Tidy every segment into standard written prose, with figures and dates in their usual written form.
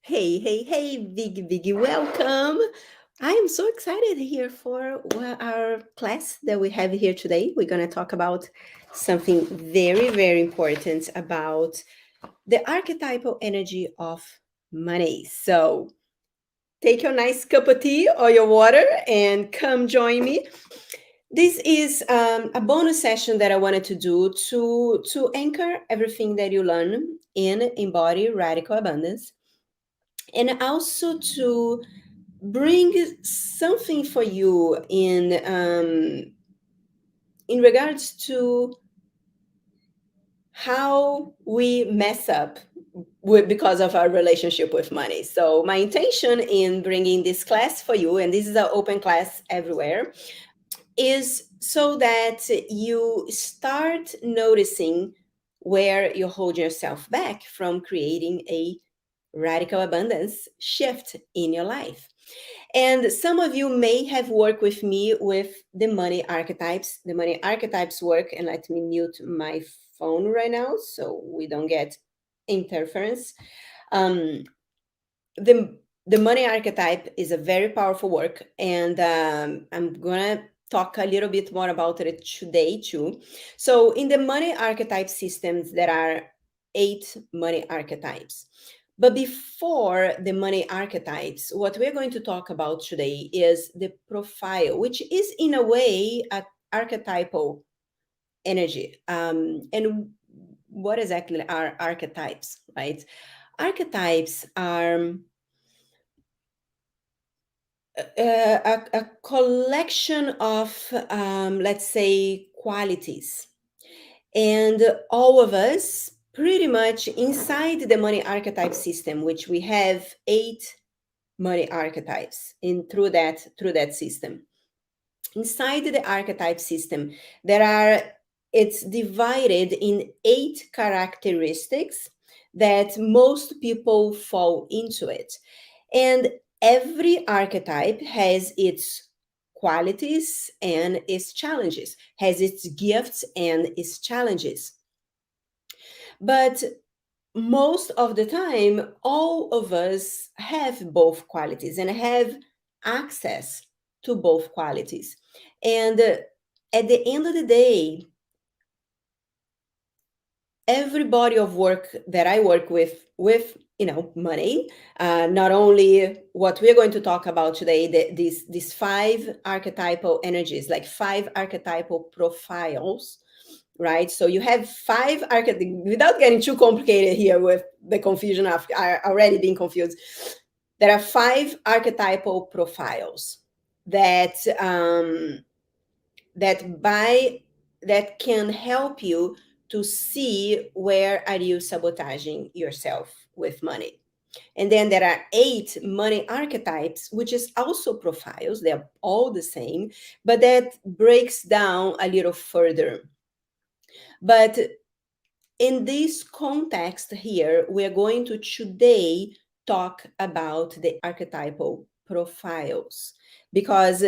Hey, Big, welcome. I am so excited here for our class that we have here today. We're going to talk about something very important about the archetypal energy of money. So take your nice cup of tea or your water and come join me. This is a bonus session that I wanted to do to anchor everything that you learn in Embody Radical Abundance, and also to bring something for you in regards to how we mess up because of our relationship with money. So my intention in bringing this class for you, and this is an open class everywhere, is so that you start noticing where you hold yourself back from creating a radical abundance shift in your life. And some of you may have worked with me with the money archetypes. The money archetypes work, and let me mute my phone right now so we don't get interference. Um, the the money archetype is a very powerful work, and I'm gonna talk a little bit more about it today too. So in the money archetype systems, there are 8 money archetypes. But before the money archetypes, what we're going to talk about today is the profile, which is in a way an archetypal energy. And what exactly are archetypes, right? Archetypes are a collection of, let's say, qualities. And all of us, pretty much inside the money archetype system, which we have 8 money archetypes in through that system. Inside the archetype system, there are it's divided in 8 characteristics that most people fall into it. And every archetype has its qualities and its challenges, has its gifts and its challenges. But most of the time, all of us have both qualities and have access to both qualities. And at the end of the day, every body of work that I work with money, not only what we're going to talk about today, these 5 archetypal energies, like 5 archetypal profiles, right? So you have 5 archetypes, without getting too complicated here with the confusion of already being confused. There are 5 archetypal profiles that that by that can help you to see where are you sabotaging yourself with money. And then there are 8 money archetypes, which is also profiles. They're all the same, but that breaks down a little further. But in this context here, we're going to today talk about the archetypal profiles, because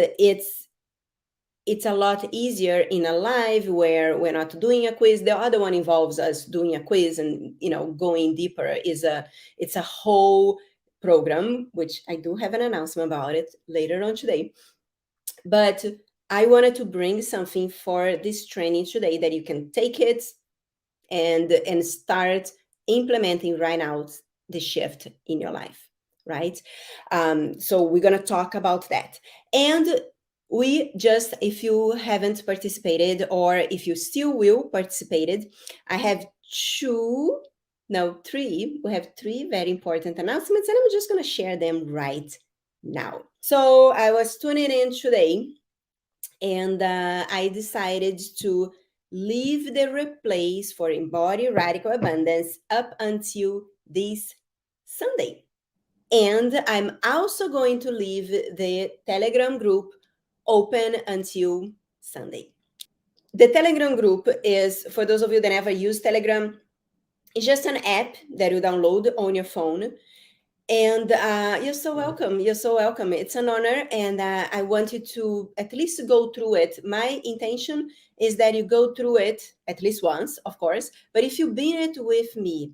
it's a lot easier in a live where we're not doing a quiz. The other one involves us doing a quiz and going deeper. It's a whole program, which I do have an announcement about it later on today. But I wanted to bring something for this training today that you can take it and start implementing right now the shift in your life, right? So we're going to talk about that. And we just, if you haven't participated or if you still will participated, I have three. We have 3 very important announcements, and I'm just going to share them right now. So I was tuning in today, and I decided to leave the replays for Embody Radical Abundance up until this Sunday. And I'm also going to leave the Telegram group open until Sunday. The Telegram group is, for those of you that never use Telegram, it's just an app that you download on your phone. And you're so welcome. You're so welcome. It's an honor. And I want you to at least go through it. My intention is that you go through it at least once, of course. But if you've been it with me,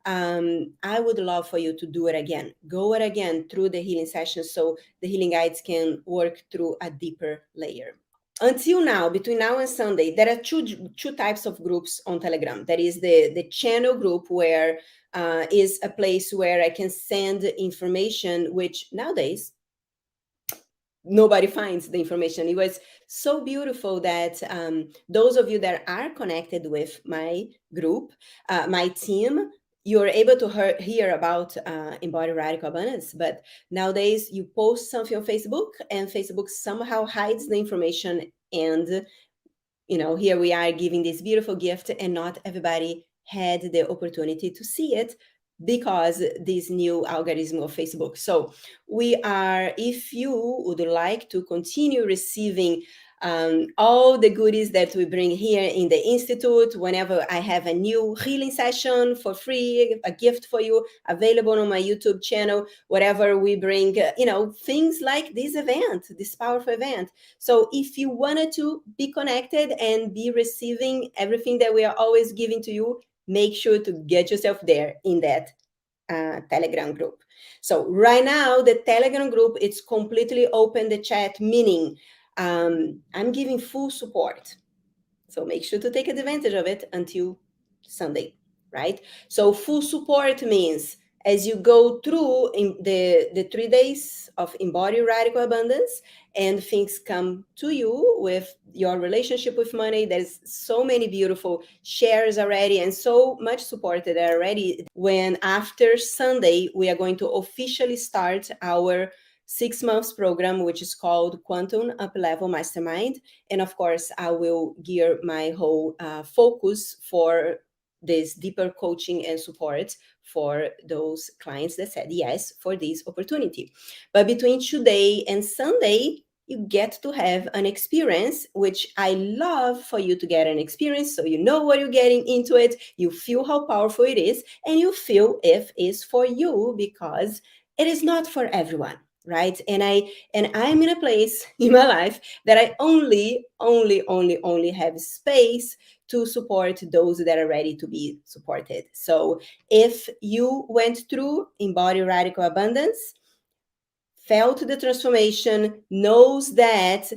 I would love for you to do it again. Go it again through the healing session so the healing guides can work through a deeper layer. Until now, between now and Sunday, there are two types of groups on Telegram. There is the channel group, where is a place where I can send information, which nowadays nobody finds the information. It was so beautiful that those of you that are connected with my group, my team, you're able to hear about embodied radical abundance. But nowadays, you post something on Facebook, and Facebook somehow hides the information. And here we are giving this beautiful gift, and not everybody had the opportunity to see it because this new algorithm of Facebook. So if you would like to continue receiving all the goodies that we bring here in the Institute, whenever I have a new healing session for free, a gift for you available on my YouTube channel, whatever we bring, things like this event, this powerful event. So if you wanted to be connected and be receiving everything that we are always giving to you, make sure to get yourself there in that Telegram group. So right now, the Telegram group, it's completely open, the chat, meaning I'm giving full support. So make sure to take advantage of it until Sunday, right? So full support means as you go through in the 3 days of embody radical abundance and things come to you with your relationship with money, there's so many beautiful shares already and so much supported already. When after Sunday, we are going to officially start our 6 months program, which is called Quantum Up Level Mastermind. And of course, I will gear my whole focus for this deeper coaching and support for those clients that said yes for this opportunity. But between today and Sunday, you get to have an experience, which I love for you to get an experience, so you know what you're getting into it, you feel how powerful it is, and you feel if it's for you, because it is not for everyone, right? And I'm in a place in my life that I only have space to support those that are ready to be supported. So if you went through Embody Radical Abundance, felt the transformation, knows that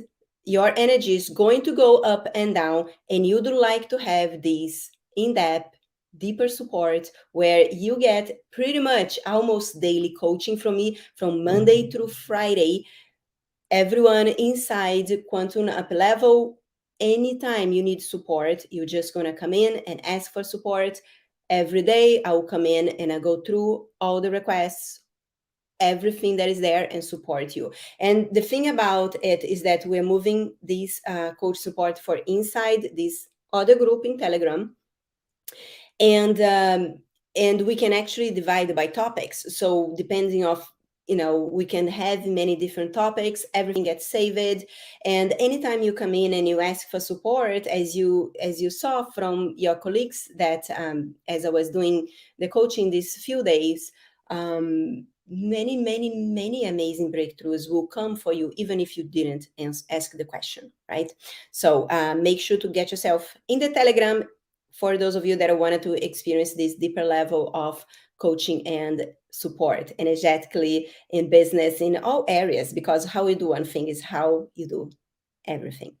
your energy is going to go up and down, and you'd like to have this in-depth, deeper support where you get pretty much almost daily coaching from me from Monday through Friday, everyone inside Quantum Up Level, anytime you need support, you're just going to come in and ask for support. Every day I will come in and I go through all the requests, everything that is there, and support you. And the thing about it is that we're moving this coach support for inside this other group in Telegram, and we can actually divide by topics. So depending of we can have many different topics, everything gets saved, and anytime you come in and you ask for support, as you saw from your colleagues that as I was doing the coaching these few days, many amazing breakthroughs will come for you, even if you didn't ask the question, right? So make sure to get yourself in the Telegram for those of you that wanted to experience this deeper level of coaching and support energetically in business in all areas, because how you do one thing is how you do everything.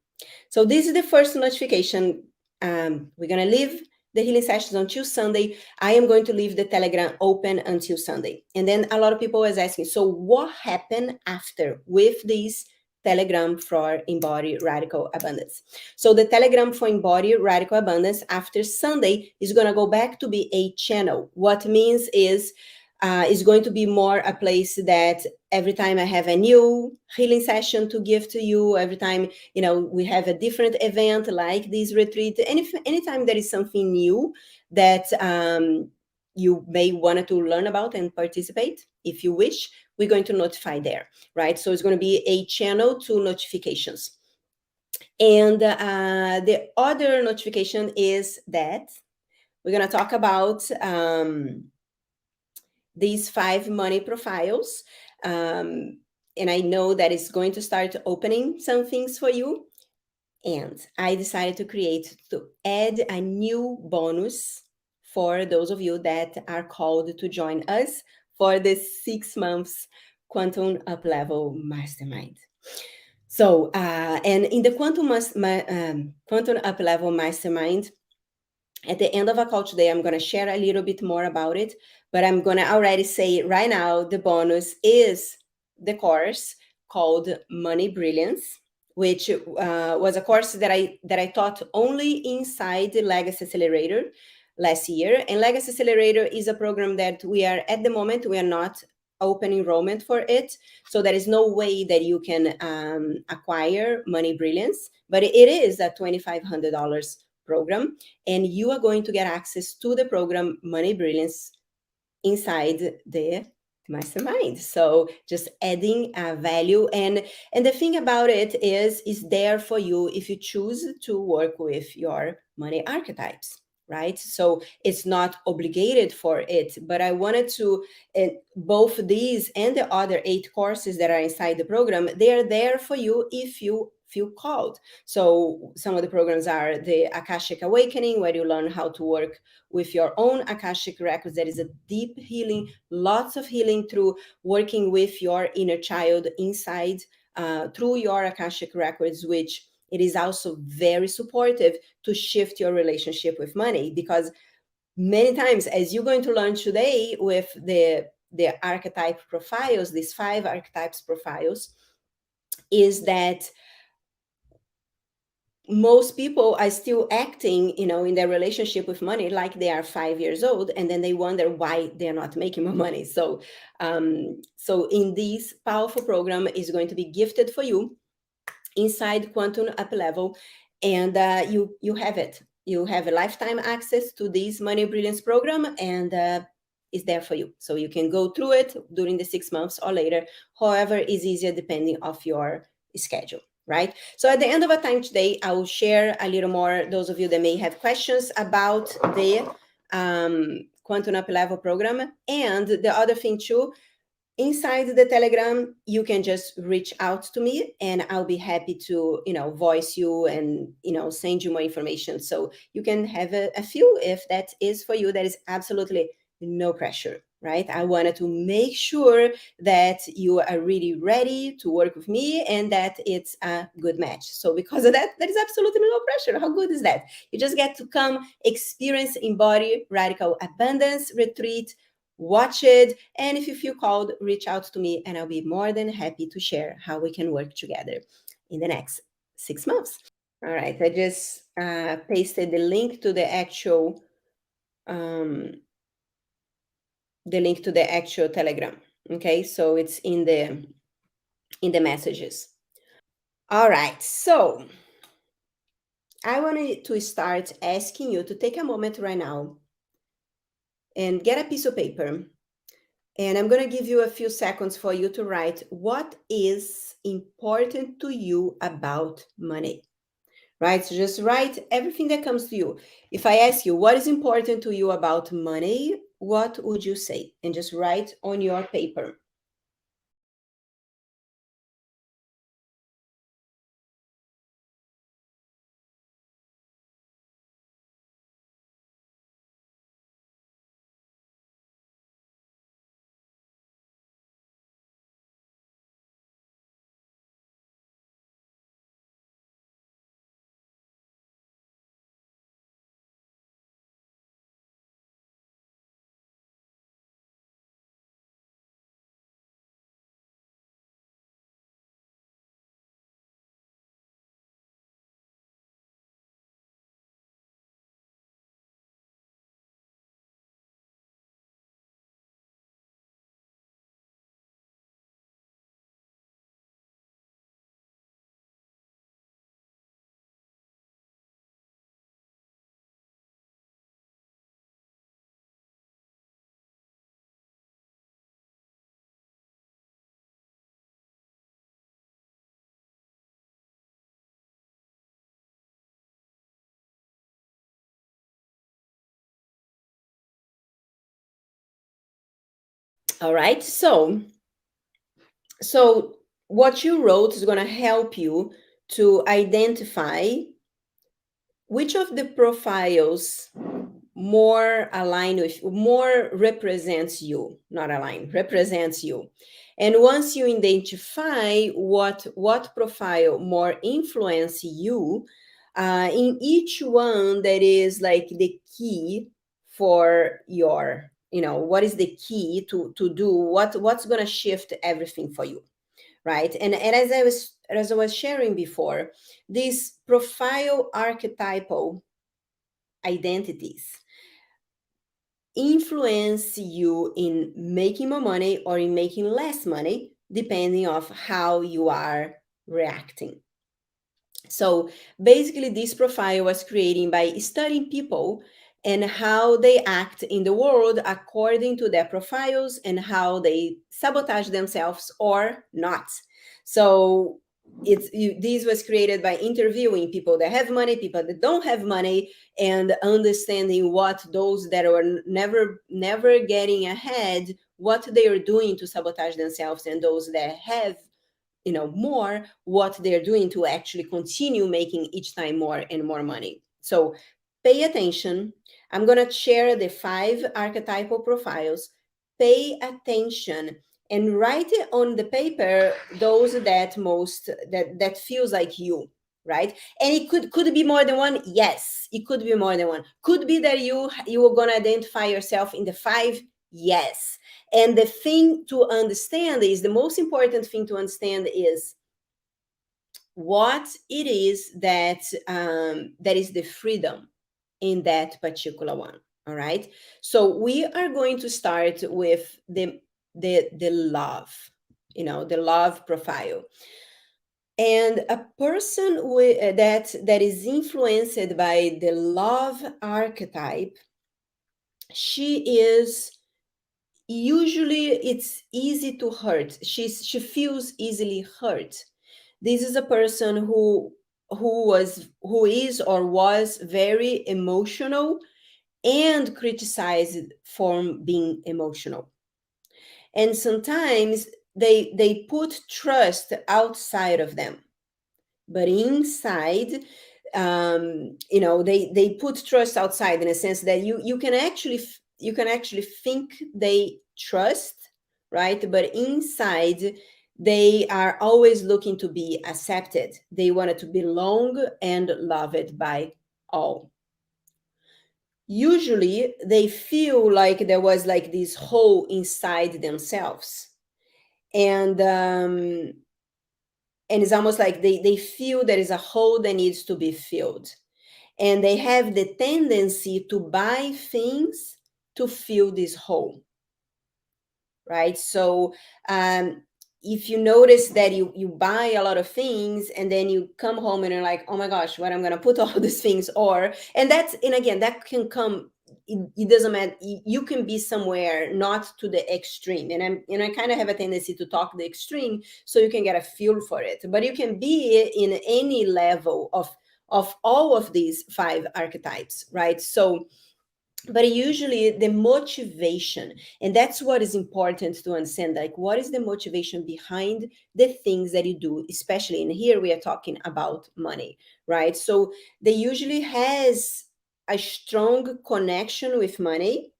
So this is the first notification. We're going to leave the healing sessions until Sunday. I am going to leave the Telegram open until Sunday. And then a lot of people was asking, so what happened after with these Telegram for Embody Radical Abundance? So the Telegram for Embody Radical Abundance after Sunday is going to go back to be a channel. What means is going to be more a place that every time I have a new healing session to give to you, every time we have a different event like this retreat, and if anytime there is something new that you may want to learn about and participate, if you wish, we're going to notify there, right? So it's going to be a channel to notifications. And the other notification is that we're going to talk about these 5 money profiles. And I know that it's going to start opening some things for you. And I decided to add a new bonus for those of you that are called to join us for the 6 months Quantum Up Level Mastermind. So, and in the Quantum Up Level Mastermind, at the end of a call today, I'm going to share a little bit more about it, but I'm going to already say right now the bonus is the course called Money Brilliance, which was a course that I taught only inside the Legacy Accelerator last year. And Legacy Accelerator is a program that we are at the moment we are not open enrollment for it, so there is no way that you can acquire Money Brilliance, but it is a $2,500 program, and you are going to get access to the program Money Brilliance inside the mastermind. So just adding value, and the thing about it is there for you if you choose to work with your money archetypes, right? So it's not obligated for it, but I wanted to both these and the other 8 courses that are inside the program, they are there for you if you feel called. So some of the programs are the Akashic Awakening, where you learn how to work with your own Akashic records. There is a deep healing, lots of healing through working with your inner child inside through your Akashic records, which it is also very supportive to shift your relationship with money, because many times, as you're going to learn today with the archetype profiles, these 5 archetypes profiles, is that most people are still acting, in their relationship with money like they are 5 years old, and then they wonder why they're not making more money. So in this powerful program is going to be gifted for you inside Quantum Up Level, and you have it. You have a lifetime access to this Money Brilliance program, and it's there for you. So you can go through it during the 6 months or later, however is easier depending of your schedule, right? So at the end of our time today, I will share a little more, those of you that may have questions about the Quantum Up Level program. And the other thing too, inside the Telegram, you can just reach out to me and I'll be happy to, voice you and, send you more information. So you can have a feel if that is for you. That is absolutely no pressure, right? I wanted to make sure that you are really ready to work with me and that it's a good match. So because of that, there is absolutely no pressure. How good is that? You just get to come experience Embody Radical Abundance Retreat, watch it, and if you feel called, reach out to me and I'll be more than happy to share how we can work together in the next 6 months. All right, I just pasted the link to the actual Telegram. Okay, so it's in the messages. All right, so I wanted to start asking you to take a moment right now and get a piece of paper. And I'm going to give you a few seconds for you to write what is important to you about money, right? So just write everything that comes to you. If I ask you what is important to you about money, what would you say? And just write on your paper. All right, so what you wrote is going to help you to identify which of the profiles more aligned with, more represents you, not aligned, represents you. And once you identify what profile more influence you, in each one, that is like the key for your, what is the key to do what's going to shift everything for you, right? And as I was sharing before, these profile archetypal identities influence you in making more money or in making less money, depending of how you are reacting. So basically, this profile was created by studying people and how they act in the world according to their profiles and how they sabotage themselves or not. So this was created by interviewing people that have money, people that don't have money, and understanding what those that are never getting ahead, what they are doing to sabotage themselves, and those that have more, what they're doing to actually continue making each time more and more money. So pay attention. I'm going to share the 5 archetypal profiles. Pay attention and write it on the paper, those that feels like you, right? And it could be more than one. Yes, it could be more than one. Could be that you are going to identify yourself in the 5. Yes. And the thing to understand is, the most important thing to understand is what it is that is the freedom in that particular one. All right. So we are going to start with the love, the love profile. And a person with that is influenced by the love archetype, she is usually, it's easy to hurt. She feels easily hurt. This is a person who is or was very emotional and criticized for being emotional. And sometimes they put trust outside of them, but inside, they put trust outside, in a sense that you can actually think they trust, right? But inside, they are always looking to be accepted. They wanted to belong and loved by all. Usually they feel like there was like this hole inside themselves, and it's almost like they feel there is a hole that needs to be filled, and they have the tendency to buy things to fill this hole, right? So if you notice that you buy a lot of things, and then you come home and you're like, oh my gosh, what I'm going to put all these things, and again, that can come, it doesn't matter. You can be somewhere not to the extreme, and I kind of have a tendency to talk the extreme so you can get a feel for it, but you can be in any level of all of these 5 archetypes, right? So, but usually the motivation, and that's what is important to understand, like what is the motivation behind the things that you do, especially in here we are talking about money, right? So they usually has a strong connection with money.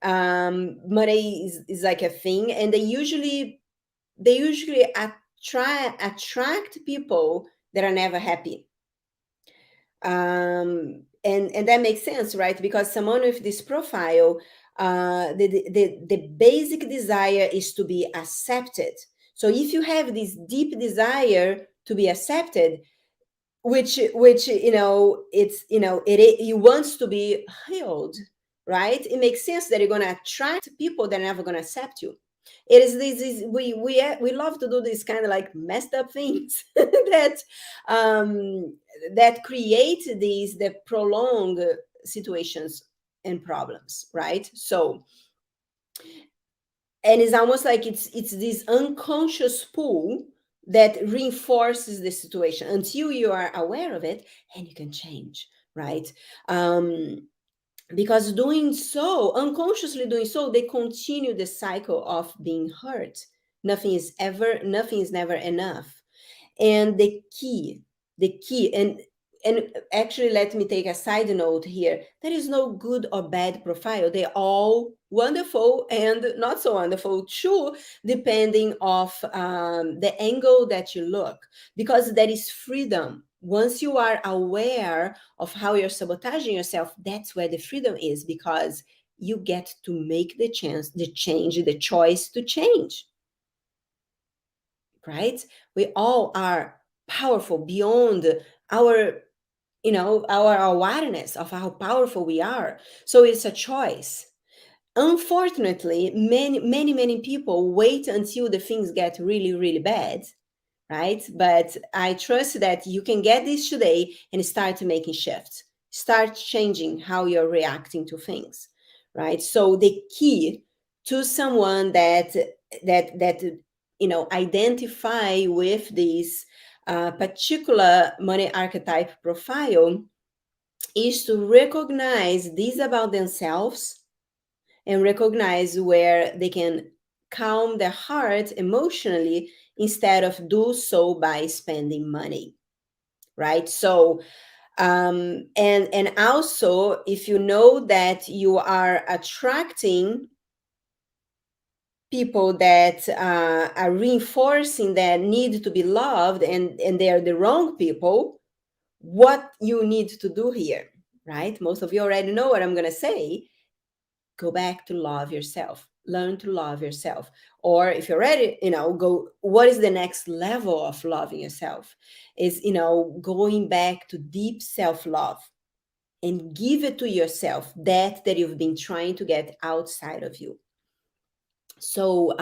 Money is like a thing, and they usually attract people that are never happy. And that makes sense, right? Because someone with this profile, the basic desire is to be accepted. So if you have this deep desire to be accepted, which you wants to be healed, right? It makes sense that you're going to attract people that are never going to accept you. It is this we love to do these kind of like messed up things um that create these that prolong situations and problems, right? So, and it's almost like it's this unconscious pull that reinforces the situation until you are aware of it, and you can change, right? Because doing so, unconsciously doing so, they continue the cycle of being hurt. Nothing is never enough. And the key, and and actually, let me take a side note here. There is no good or bad profile. They're all wonderful and not so wonderful too, depending of the angle that you look, because there is freedom. Once you are aware of how you're sabotaging yourself, that's where the freedom is, because you get to make the change, the choice to change, right? We all are powerful beyond our our awareness of how powerful we are. So it's a choice. Unfortunately, many people wait until the things get really, really bad, right? But I trust that you can get this today and start making shifts, start changing how you're reacting to things, right? So the key to someone that identify with this particular money archetype profile is to recognize this about themselves and recognize where they can calm their heart emotionally instead of do so by spending money, right? So and also, if you know that you are attracting people that are reinforcing that need to be loved, and they are the wrong people, what you need to do here, right? Most of you already know what I'm going to say. Go back to love yourself, learn to love yourself. Or if you're ready, go, what is the next level of loving yourself? Is going back to deep self-love and give it to yourself, that you've been trying to get outside of you. So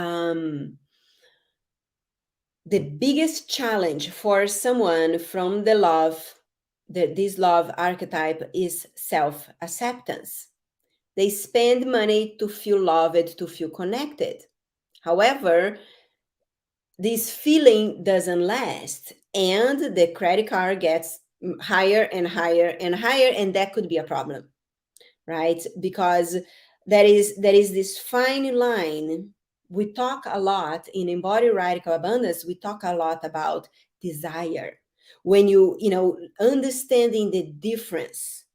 the biggest challenge for someone from this love archetype is self-acceptance. They spend money to feel loved, to feel connected. However, this feeling doesn't last, and the credit card gets higher and higher and higher, and that could be a problem, right? Because there is this fine line. We talk a lot in Embody Radical Abundance, we talk a lot about desire. When understanding the difference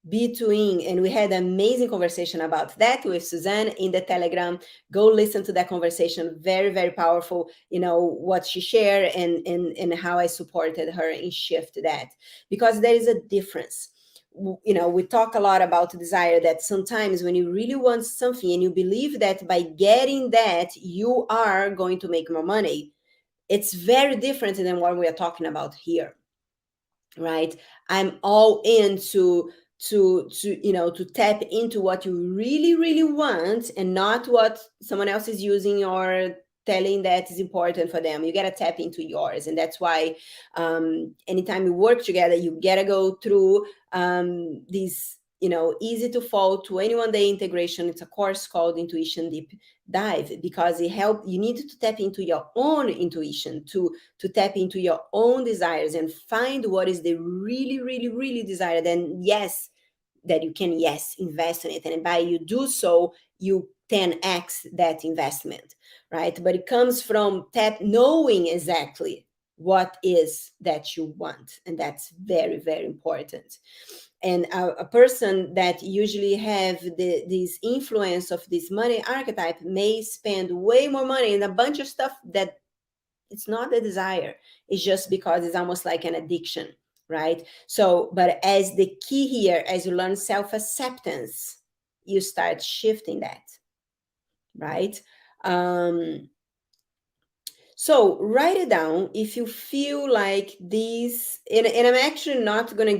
between, and we had an amazing conversation about that with Suzanne in the Telegram. Go listen to that conversation. Very, very powerful, what she shared, and how I supported her in shift that, because there is a difference. We talk a lot about desire, that sometimes when you really want something and you believe that by getting that you are going to make more money, it's very different than what we are talking about here, right? I'm all in to tap into what you really, really want, and not what someone else is using or telling that is important for them. You got to tap into yours. And that's why anytime you work together, you got to go through these easy to fall 21-day integration. It's a course called Intuition Deep Dive, because you need to tap into your own intuition, to tap into your own desires and find what is the really, really, really desired. And yes, that you can, yes, invest in it. And by you do so, you 10x that investment, right? But it comes from knowing exactly what is that you want. And that's very, very important. And a person that usually have this influence of this money archetype may spend way more money in a bunch of stuff that it's not the desire. It's just because it's almost like an addiction, right? So, but as the key here, as you learn self-acceptance, you start shifting that, right? So write it down if you feel like these, and I'm not going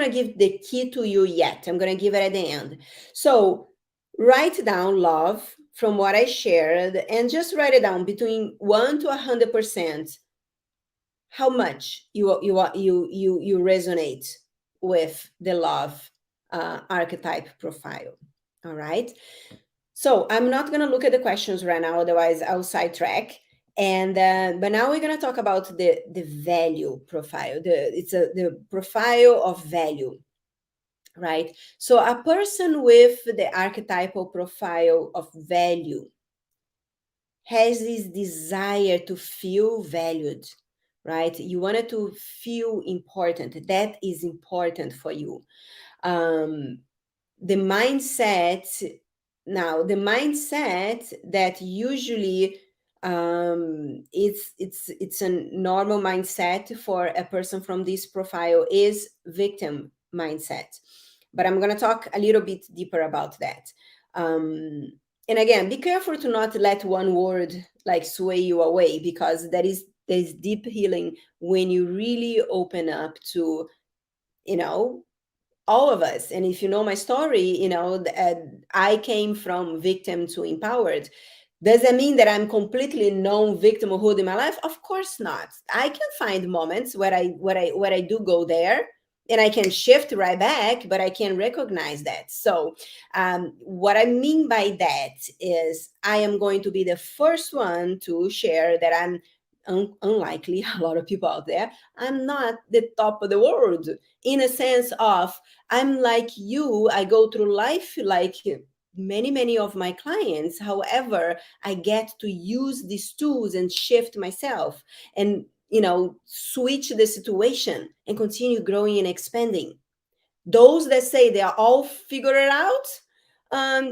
to give the key to you yet. I'm going to give it at the end. So write down love from what I shared, and just write it down between 1 to 100%. How much you resonate with the love archetype profile. All right. So I'm not going to look at the questions right now, otherwise I'll sidetrack. And but now we're going to talk about the value profile. It's the profile of value, right? So a person with the archetypal profile of value has this desire to feel valued, right? You wanted to feel important. That is important for you. Um, the mindset the mindset that usually it's a normal mindset for a person from this profile is victim mindset, but I'm going to talk a little bit deeper about that. um, and again, be careful to not let one word like sway you away, because there's deep healing when you really open up to, you know, all of us. And if you know my story, I came from victim to empowered. Does that mean that I'm completely non-victimhood in my life? Of course not. I can find moments where I do go there, and I can shift right back, but I can recognize that. So what I mean by that is I am going to be the first one to share that I'm unlikely a lot of people out there, I'm not the top of the world, in a sense of I'm like you. I go through life like many of my clients. However, I get to use these tools and shift myself and, switch the situation and continue growing and expanding. Those that say they are all figured it out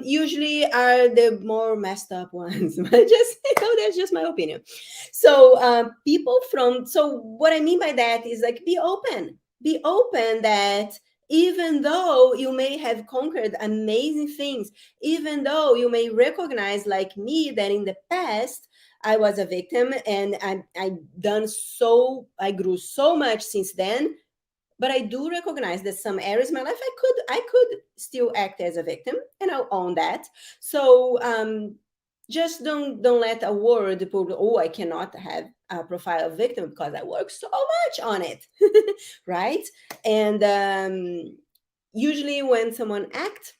usually are the more messed up ones. But just, that's just my opinion. So so what I mean by that is like, be open that even though you may have conquered amazing things, even though you may recognize, like me, that in the past I was a victim, and I grew so much since then, but I do recognize that some areas in my life I could still act as a victim, and I'll own that. So just don't let a word put, oh, I cannot have a profile of victim because I work so much on it. Right? And usually when someone acts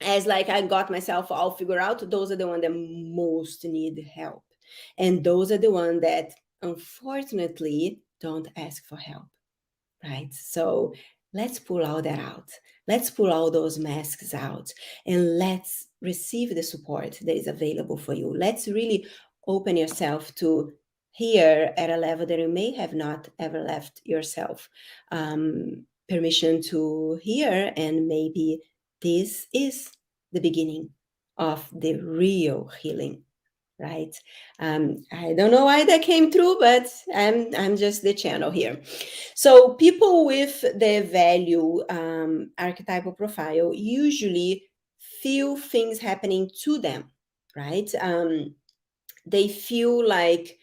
as like I got myself all figured out, those are the ones that most need help, and those are the ones that unfortunately don't ask for help. Right? So let's pull all that out. Let's pull all those masks out, and let's receive the support that is available for you. Let's really open yourself to hear at a level that you may have not ever left yourself permission to hear. And maybe this is the beginning of the real healing. Right? I don't know why that came through, but I'm just the channel here. So people with the value archetypal profile usually feel things happening to them, right? They feel like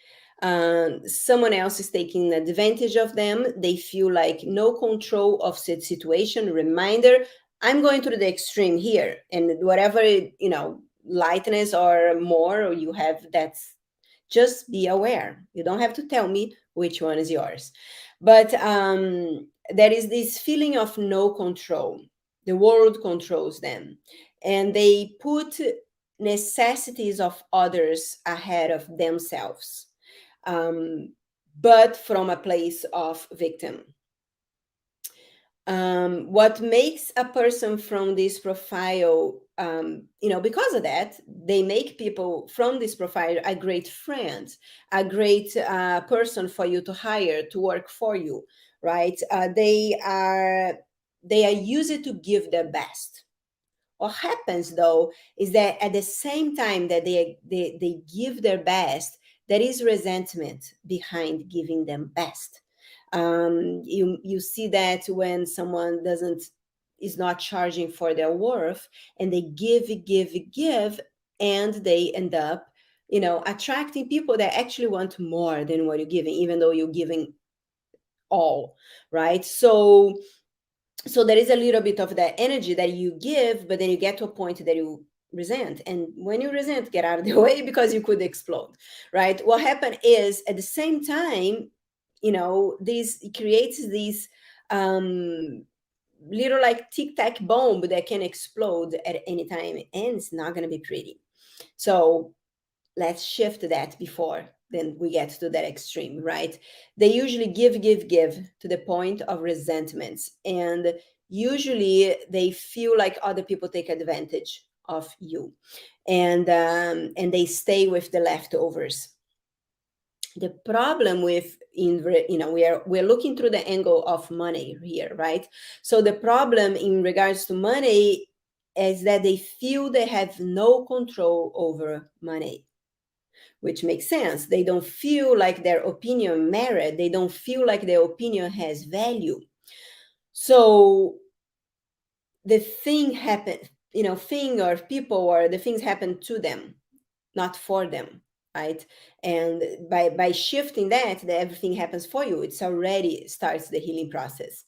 someone else is taking advantage of them. They feel like no control of the situation. Reminder, I'm going to the extreme here, and whatever, lightness or more or you have, that's just be aware. You don't have to tell me which one is yours. But there is this feeling of no control. The world controls them, and they put necessities of others ahead of themselves, but from a place of victim. What makes a person from this profile, because of that, they make people from this profile a great friend, a great person for you to hire to work for you, right? They are used to give their best. What happens though is that at the same time that they give their best, there is resentment behind giving them best. You see that when someone doesn't is not charging for their worth, and they give, and they end up, attracting people that actually want more than what you're giving, even though you're giving all, right? So there is a little bit of that energy that you give, but then you get to a point that you resent, and when you resent, get out of the way, because you could explode. Right? What happened is, at the same time, this creates these little like tic-tac bomb that can explode at any time, and it's not going to be pretty. So let's shift that before then we get to that extreme. Right? They usually give to the point of resentments, and usually they feel like other people take advantage of you, and they stay with the leftovers. The problem with we're looking through the angle of money here, right? So the problem in regards to money is that they feel they have no control over money, which makes sense. They don't feel like their opinion matters. They don't feel like their opinion has value. So the thing happened, thing or people or the things happen to them, not for them, right? And by shifting that everything happens for you, it's already starts the healing process.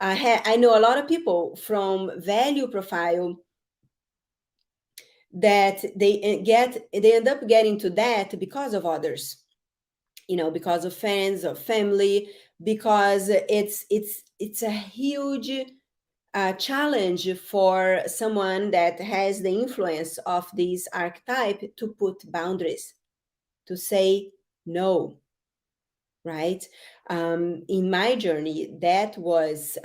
I know a lot of people from value profile that they end up getting to that because of others, because of friends or family, because it's a huge challenge for someone that has the influence of this archetype to put boundaries, to say no, right? In my journey, that was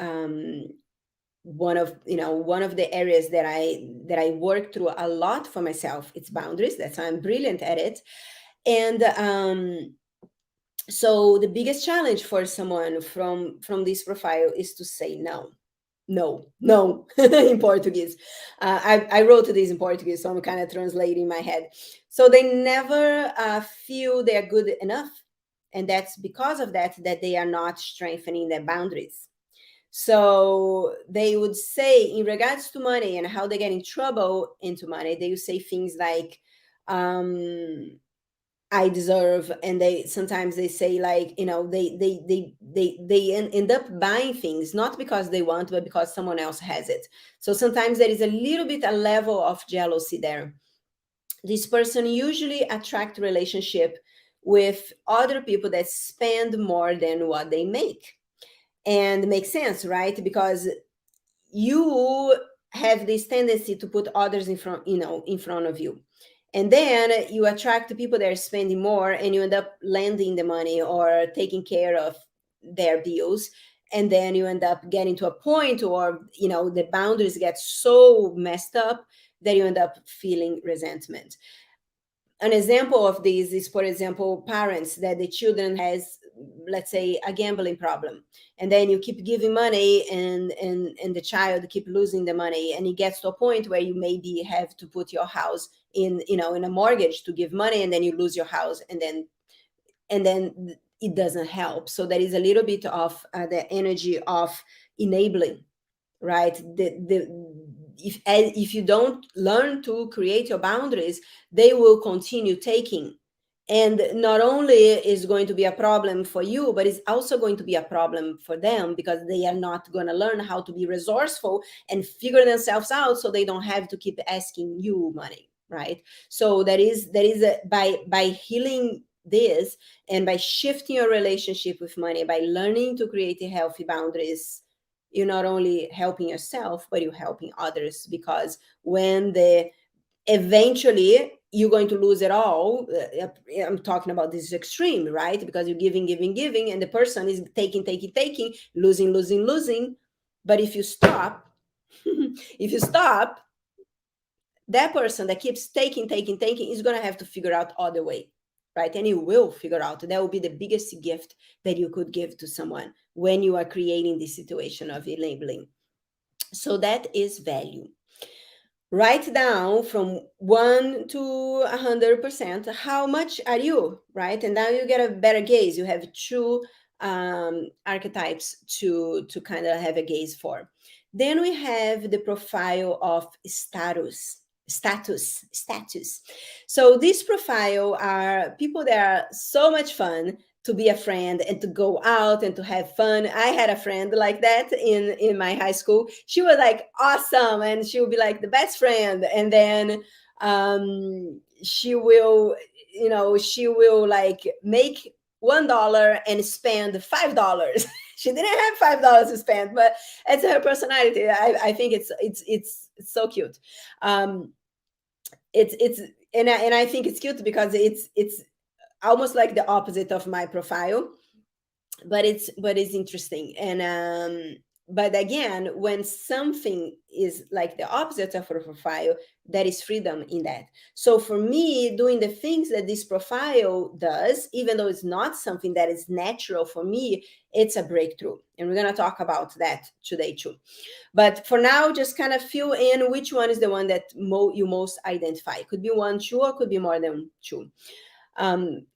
one of the areas that I worked through a lot for myself. It's boundaries. That's why I'm brilliant at it. And so the biggest challenge for someone from this profile is to say no, no, no, in Portuguese. I wrote this in Portuguese, so I'm kind of translating in my head. So they never feel they're good enough, and that's because of that they are not strengthening their boundaries. So they would say, in regards to money and how they get in trouble into money, they would say things like, I deserve, and they sometimes they say, like, they end up buying things not because they want, but because someone else has it. So sometimes there is a little bit a level of jealousy there. This person usually attract relationship with other people that spend more than what they make. And it makes sense, right? Because you have this tendency to put others in front of you, and then you attract the people that are spending more, and you end up lending the money or taking care of their bills. And then you end up getting to a point, or the boundaries get so messed up that you end up feeling resentment. An example of this is, for example, parents that the children has, let's say, a gambling problem, and then you keep giving money, and the child keep losing the money, and it gets to a point where you maybe have to put your house in a mortgage to give money, and then you lose your house, and then it doesn't help. So there is a little bit of the energy of enabling, right? If you don't learn to create your boundaries, they will continue taking. And not only is going to be a problem for you, but it's also going to be a problem for them, because they are not going to learn how to be resourceful and figure themselves out, so they don't have to keep asking you money, right? So by healing this, and by shifting your relationship with money, by learning to create healthy boundaries, you're not only helping yourself, but you're helping others. Because when eventually you're going to lose it all, I'm talking about this extreme, right? Because you're giving, giving, giving, and the person is taking, taking, taking, losing, losing, losing. But if you stop, if you stop, that person that keeps taking, taking, taking is going to have to figure out other way, right? And you will figure out. That will be the biggest gift that you could give to someone when you are creating this situation of enabling. So that is value. Write down from 1 to 100%, how much are you, right? And now you get a better gaze. You have two archetypes to kind of have a gaze for. Then we have the profile of status. So this profile are people that are so much fun to be a friend and to go out and to have fun. I had a friend like that in my high school. She was like awesome, and she would be like the best friend. And then she will like make $1 and spend $5. She didn't have $5 to spend, but it's her personality. I think it's so cute. It's and I think it's cute because it's almost like the opposite of my profile, but it's interesting. And But again, when something is like the opposite of a profile, there is freedom in that. So for me, doing the things that this profile does, even though it's not something that is natural for me, it's a breakthrough. And we're going to talk about that today too. But for now, just kind of fill in which one is the one that you most identify. It could be one, two, or could be more than two.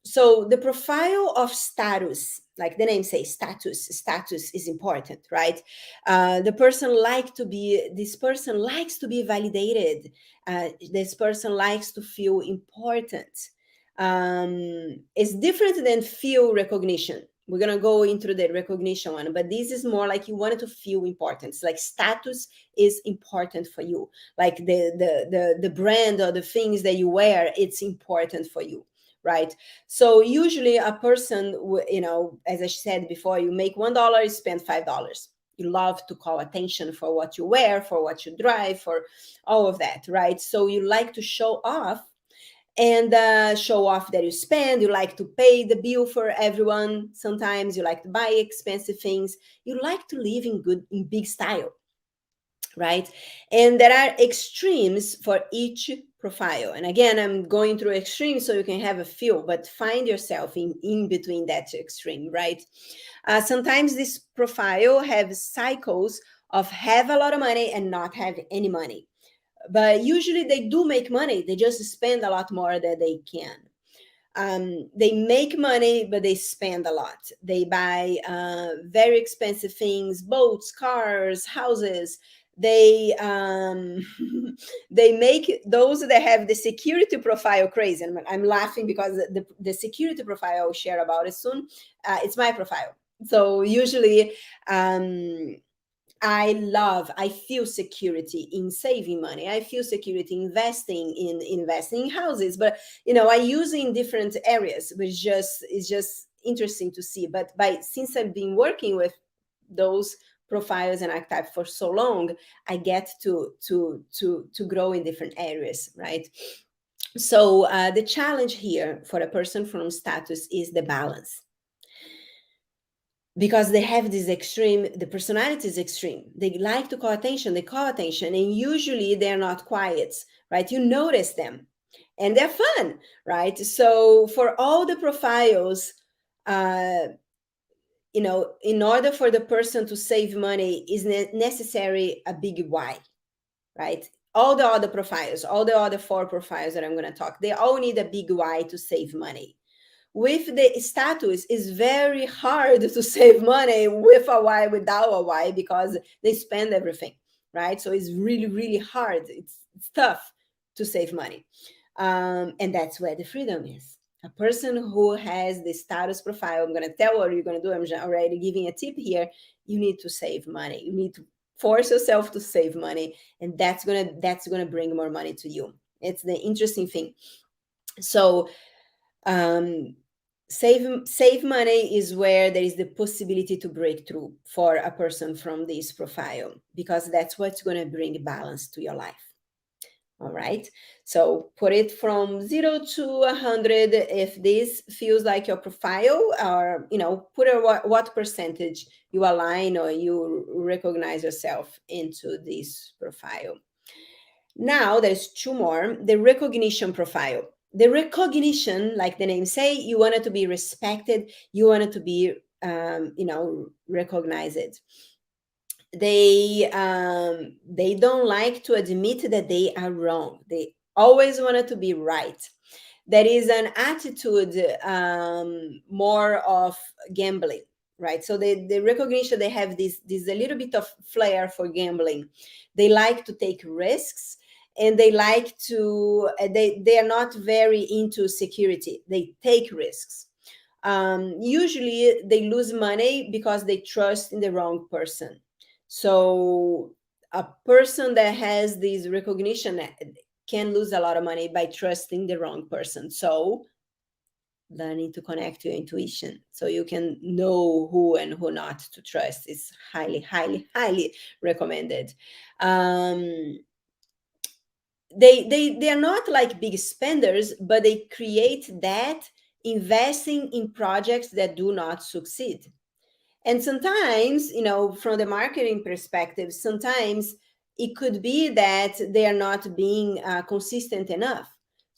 So the profile of status, like the name says, status is important, right? This person likes to be validated. This person likes to feel important. It's different than feel recognition. We're gonna go into the recognition one, but this is more like you wanted to feel important. It's like status is important for you, like the brand or the things that you wear, it's important for you, right? So usually a person, as I said before, you make $1, you spend $5. You love to call attention for what you wear, for what you drive, for all of that, right? So you like to show off, and show off that you spend. You like to pay the bill for everyone. Sometimes you like to buy expensive things. You like to live in big style, right? And there are extremes for each profile. And again, I'm going through extremes so you can have a feel, but find yourself in between that extreme, right? Sometimes this profile have cycles of have a lot of money and not have any money. But usually they do make money. They just spend a lot more than they can. They make money, but they spend a lot. They buy very expensive things, boats, cars, houses. They they make those that have the security profile crazy. And I'm laughing because the security profile I'll share about it soon. It's my profile. So usually I feel security in saving money. I feel security investing in houses, but I use it in different areas, but it's just interesting to see. But since I've been working with those profiles and archetypes for so long, I get to grow in different areas, right? So the challenge here for a person from status is the balance, because they have this extreme, the personality is extreme. They like to call attention, and usually they're not quiet, right? You notice them and they're fun, right? So for all the profiles, in order for the person to save money is necessary a big why, right? All the other profiles, all the other 4 profiles that I'm going to talk, they all need a big why to save money. With the status, it's very hard to save money with a why, without a why, because they spend everything, right? So it's really, really hard. It's tough to save money. And that's where the freedom is. A person who has the status profile, I'm going to tell what you're going to do. I'm already giving a tip here. You need to save money. You need to force yourself to save money, and that's gonna bring more money to you. It's the interesting thing. So save money is where there is the possibility to break through for a person from this profile, because that's what's going to bring balance to your life. All right, so put it from 0 to 100 if this feels like your profile, or put what percentage you align or you recognize yourself into this profile. Now there's 2 more. The recognition profile. The recognition, like the name say, you want it to be respected, you want it to be recognized. They don't like to admit that they are wrong. They always want it to be right. There is an attitude more of gambling, right? So the recognition, they have this a little bit of flair for gambling. They like to take risks, and they like to they are not very into security. They take risks. Usually they lose money because they trust in the wrong person. So a person that has this recognition can lose a lot of money by trusting the wrong person. So learning to connect to your intuition so you can know who and who not to trust is highly, highly, highly recommended. They are not like big spenders, but they create that investing in projects that do not succeed. And sometimes, from the marketing perspective, sometimes it could be that they are not being consistent enough.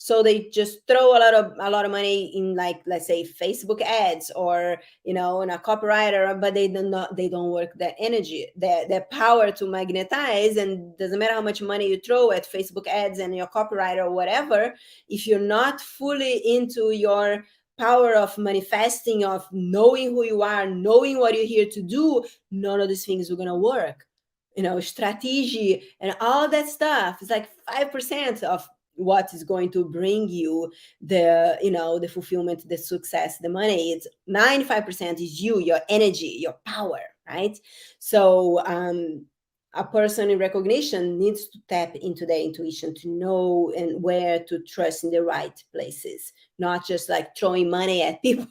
So they just throw a lot of money in, like, let's say, Facebook ads, or in a copywriter, but they don't work that energy, that power to magnetize. And doesn't matter how much money you throw at Facebook ads and your copywriter or whatever, if you're not fully into your power of manifesting, of knowing who you are, knowing what you're here to do, none of these things are going to work. Strategy and all that stuff is like 5% of what is going to bring you the fulfillment, the success, the money. It's 95% is you, your energy, your power, right? So a person in recognition needs to tap into their intuition to know and where to trust in the right places, not just like throwing money at people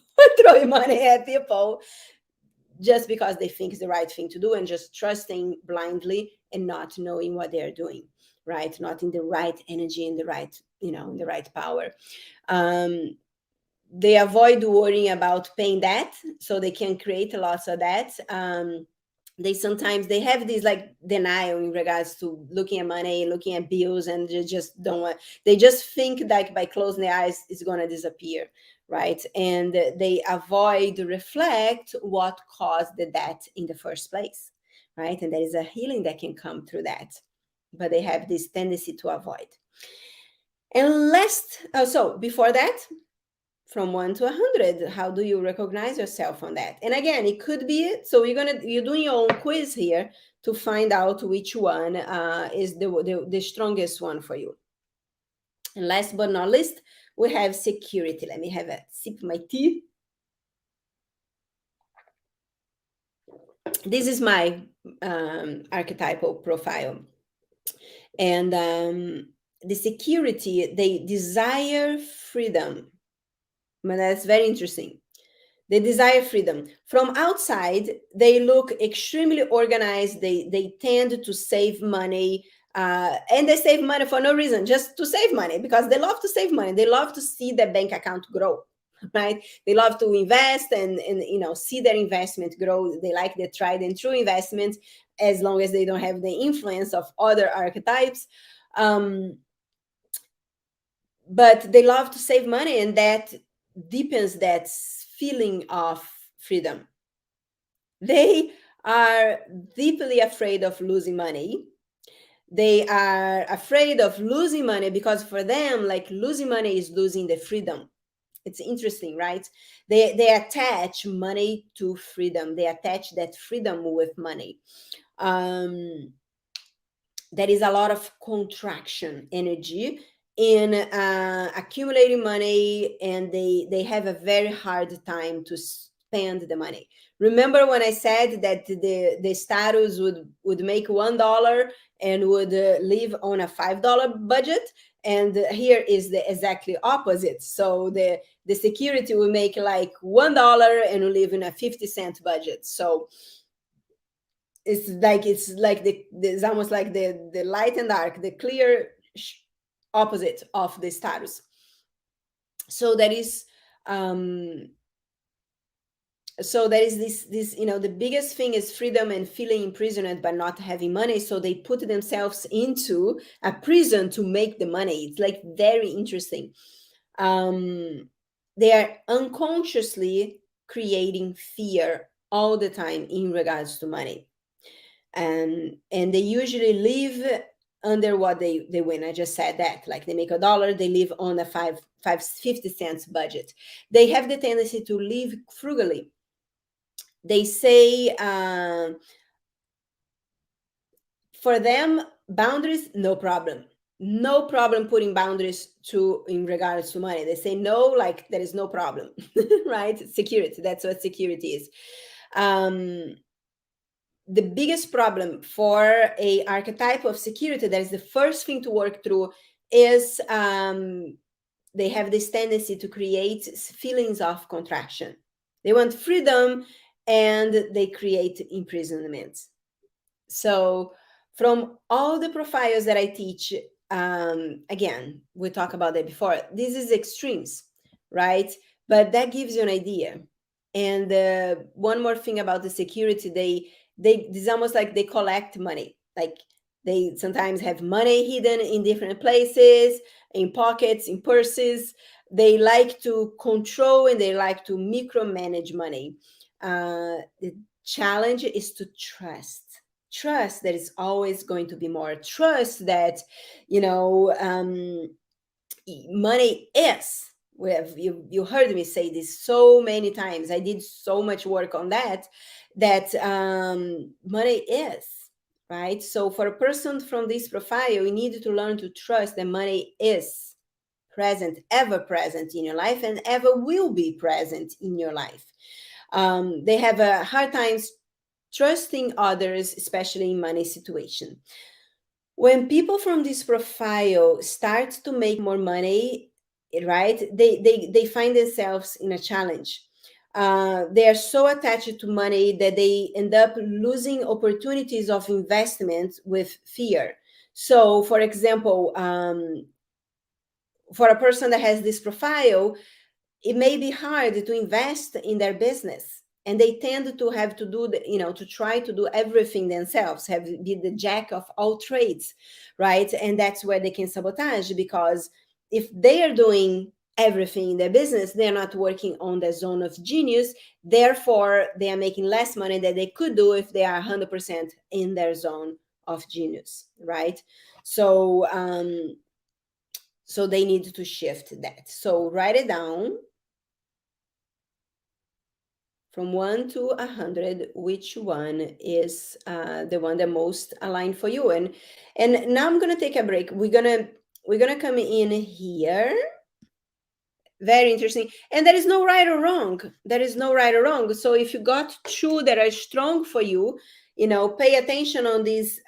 just because they think it's the right thing to do, and just trusting blindly and not knowing what they're doing, right? Not in the right energy, in the right power. They avoid worrying about paying debt, so they can create lots of debt. They have this like denial in regards to looking at money, looking at bills, and they just don't want. They just think that by closing their eyes, it's going to disappear, right? And they avoid to reflect what caused the debt in the first place, right? And there is a healing that can come through that, but they have this tendency to avoid. And so before that, from 1 to 100, how do you recognize yourself on that? And again, it could be, so you're doing your own quiz here to find out which one is the strongest one for you. And last but not least, we have security. Let me have a sip of my tea. This is my archetypal profile. And the security, they desire freedom. But that's very interesting. They desire freedom. From outside, they look extremely organized. They tend to save money. And they save money for no reason, just to save money, because they love to save money. They love to see their bank account grow, right? They love to invest and see their investment grow. They like the tried and true investments, as long as they don't have the influence of other archetypes. But they love to save money, and that deepens that feeling of freedom. They are deeply afraid of losing money. They are afraid of losing money because for them, like, losing money is losing the freedom. It's interesting, right? They attach money to freedom. They attach that freedom with money. There is a lot of contraction energy in accumulating money, and they have a very hard time to spend the money. Remember when I said that the status would make $1 and would live on a $5 budget? And here is the exactly opposite. So the security will make like $1 and will live in a 50-cent budget. So it's almost like the light and dark, the clear opposite of the status. So there is this the biggest thing is freedom and feeling imprisoned by not having money. So they put themselves into a prison to make the money. It's like very interesting. They are unconsciously creating fear all the time in regards to money. And they usually live under what they win. I just said that, like, they make $1, they live on a 50 cents budget. They have the tendency to live frugally. They say for them, boundaries, no problem putting boundaries in regards to money. They say no, like there is no problem. Right? Security, that's what security is. The biggest problem for a archetype of security, that is the first thing to work through, is they have this tendency to create feelings of contraction. They want freedom, and they create imprisonment. So from all the profiles that I teach, again, we talked about that before, this is extremes, right? But that gives you an idea. And one more thing about the security, it's almost like they collect money. Like they sometimes have money hidden in different places, in pockets, in purses. They like to control and they like to micromanage money. The challenge is to trust that is always going to be more. Trust that, you know, money is, we have, you heard me say this so many times, I did so much work on that, that money is, right? So for a person from this profile, you need to learn to trust that money is present, ever present in your life, and ever will be present in your life. They have a hard time trusting others, especially in money situation. When people from this profile start to make more money, right, they find themselves in a challenge. They are so attached to money that they end up losing opportunities of investment with fear. So for example, for a person that has this profile, it may be hard to invest in their business, and they tend to have to do the, to try to do everything themselves, have be the jack of all trades, right? And that's where they can sabotage, because if they are doing everything in their business, they're not working on the zone of genius. Therefore they are making less money than they could do if they are 100% in their zone of genius, right? So they need to shift that. So write it down, from 1 to 100, which one is the one that most aligned for you. And now I'm gonna take a break. We're gonna come in here. Very interesting. And there is no right or wrong. There is no right or wrong. So if you got two that are strong for you, pay attention on these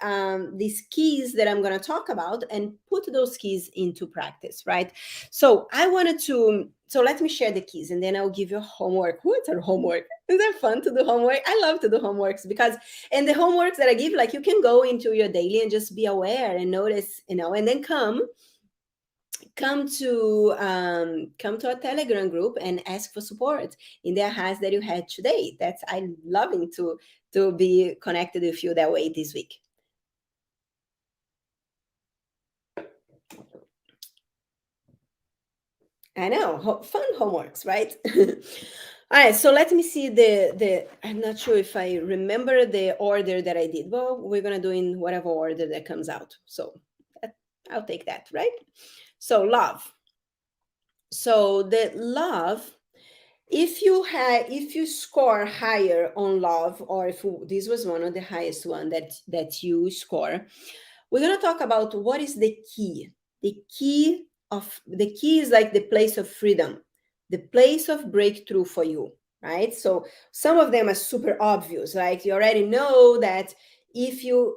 keys that I'm going to talk about, and put those keys into practice, right? So let me share the keys, and then I'll give you homework. What's our homework? Is that fun to do homework? I love to do homeworks, because, and the homeworks that I give, like, you can go into your daily and just be aware and notice, and then come to a Telegram group and ask for support in the ahas that you had today. That's, I'm loving to be connected with you that way this week. I know, fun homeworks, right? All right, so let me see the I'm not sure if I remember the order that I did. Well, we're gonna do in whatever order that comes out. So I'll take that, right? So love. So the love, if you score higher on love, or if this was one of the highest one that you score, we're going to talk about what is the key. The key is like the place of freedom, the place of breakthrough for you, right? So some of them are super obvious, like you already know that if your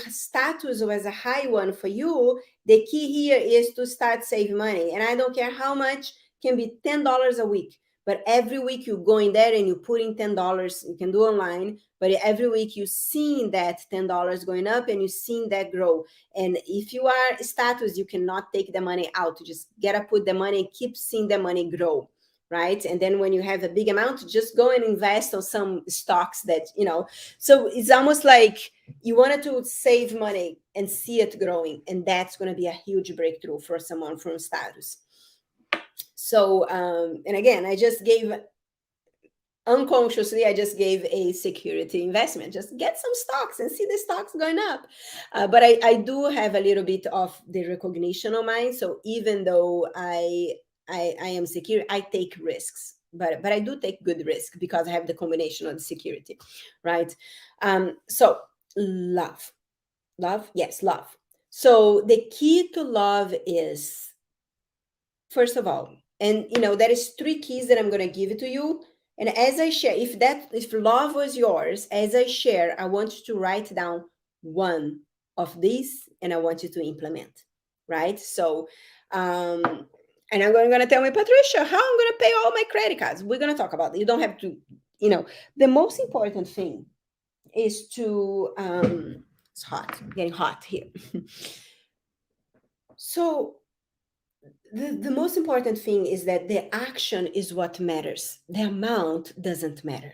status was a high one for you, the key here is to start saving money. And I don't care how much, can be $10 a week, but every week you go in there and you put in $10. You can do online, but every week you're seeing that $10 going up, and you're seeing that grow. And if you are status, you cannot take the money out. You just gotta put the money and keep seeing the money grow, right? And then when you have a big amount, just go and invest on some stocks that, so it's almost like you wanted to save money and see it growing, and that's going to be a huge breakthrough for someone from status. So and again, unconsciously, I just gave a security investment. Just get some stocks and see the stocks going up. But I do have a little bit of the recognition on mine. So even though I am secure, I take risks. But I do take good risk, because I have the combination of the security, right? So love, yes, love. So the key to love is, first of all, and there is three keys that I'm going to give it to you. And as I share, if love was yours, as I share, I want you to write down one of these, and I want you to implement, right? So and I'm going to tell me, Patricia, how I'm going to pay all my credit cards. We're going to talk about it. You don't have to, the most important thing is to it's hot, getting hot here. So The most important thing is that the action is what matters. The amount doesn't matter,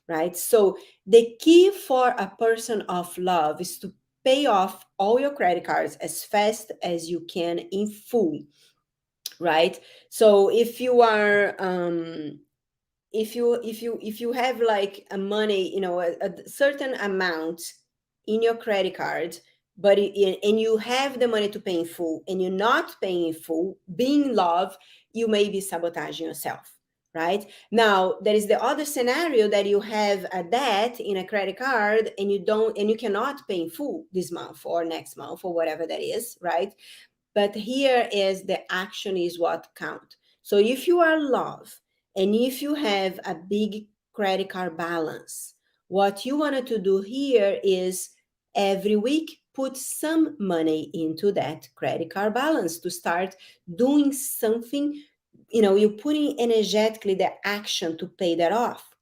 right? So the key for a person of love is to pay off all your credit cards as fast as you can in full, right? So if you are if you have like a money, a certain amount in your credit card, but and you have the money to pay in full and you're not paying in full, being love, you may be sabotaging yourself, right? Now there is the other scenario that you have a debt in a credit card and you cannot pay in full this month or next month or whatever that is, right? But here is the action is what count. So if you are love and if you have a big credit card balance, what you wanted to do here is every week put some money into that credit card balance to start doing something. You're putting energetically the action to pay that off.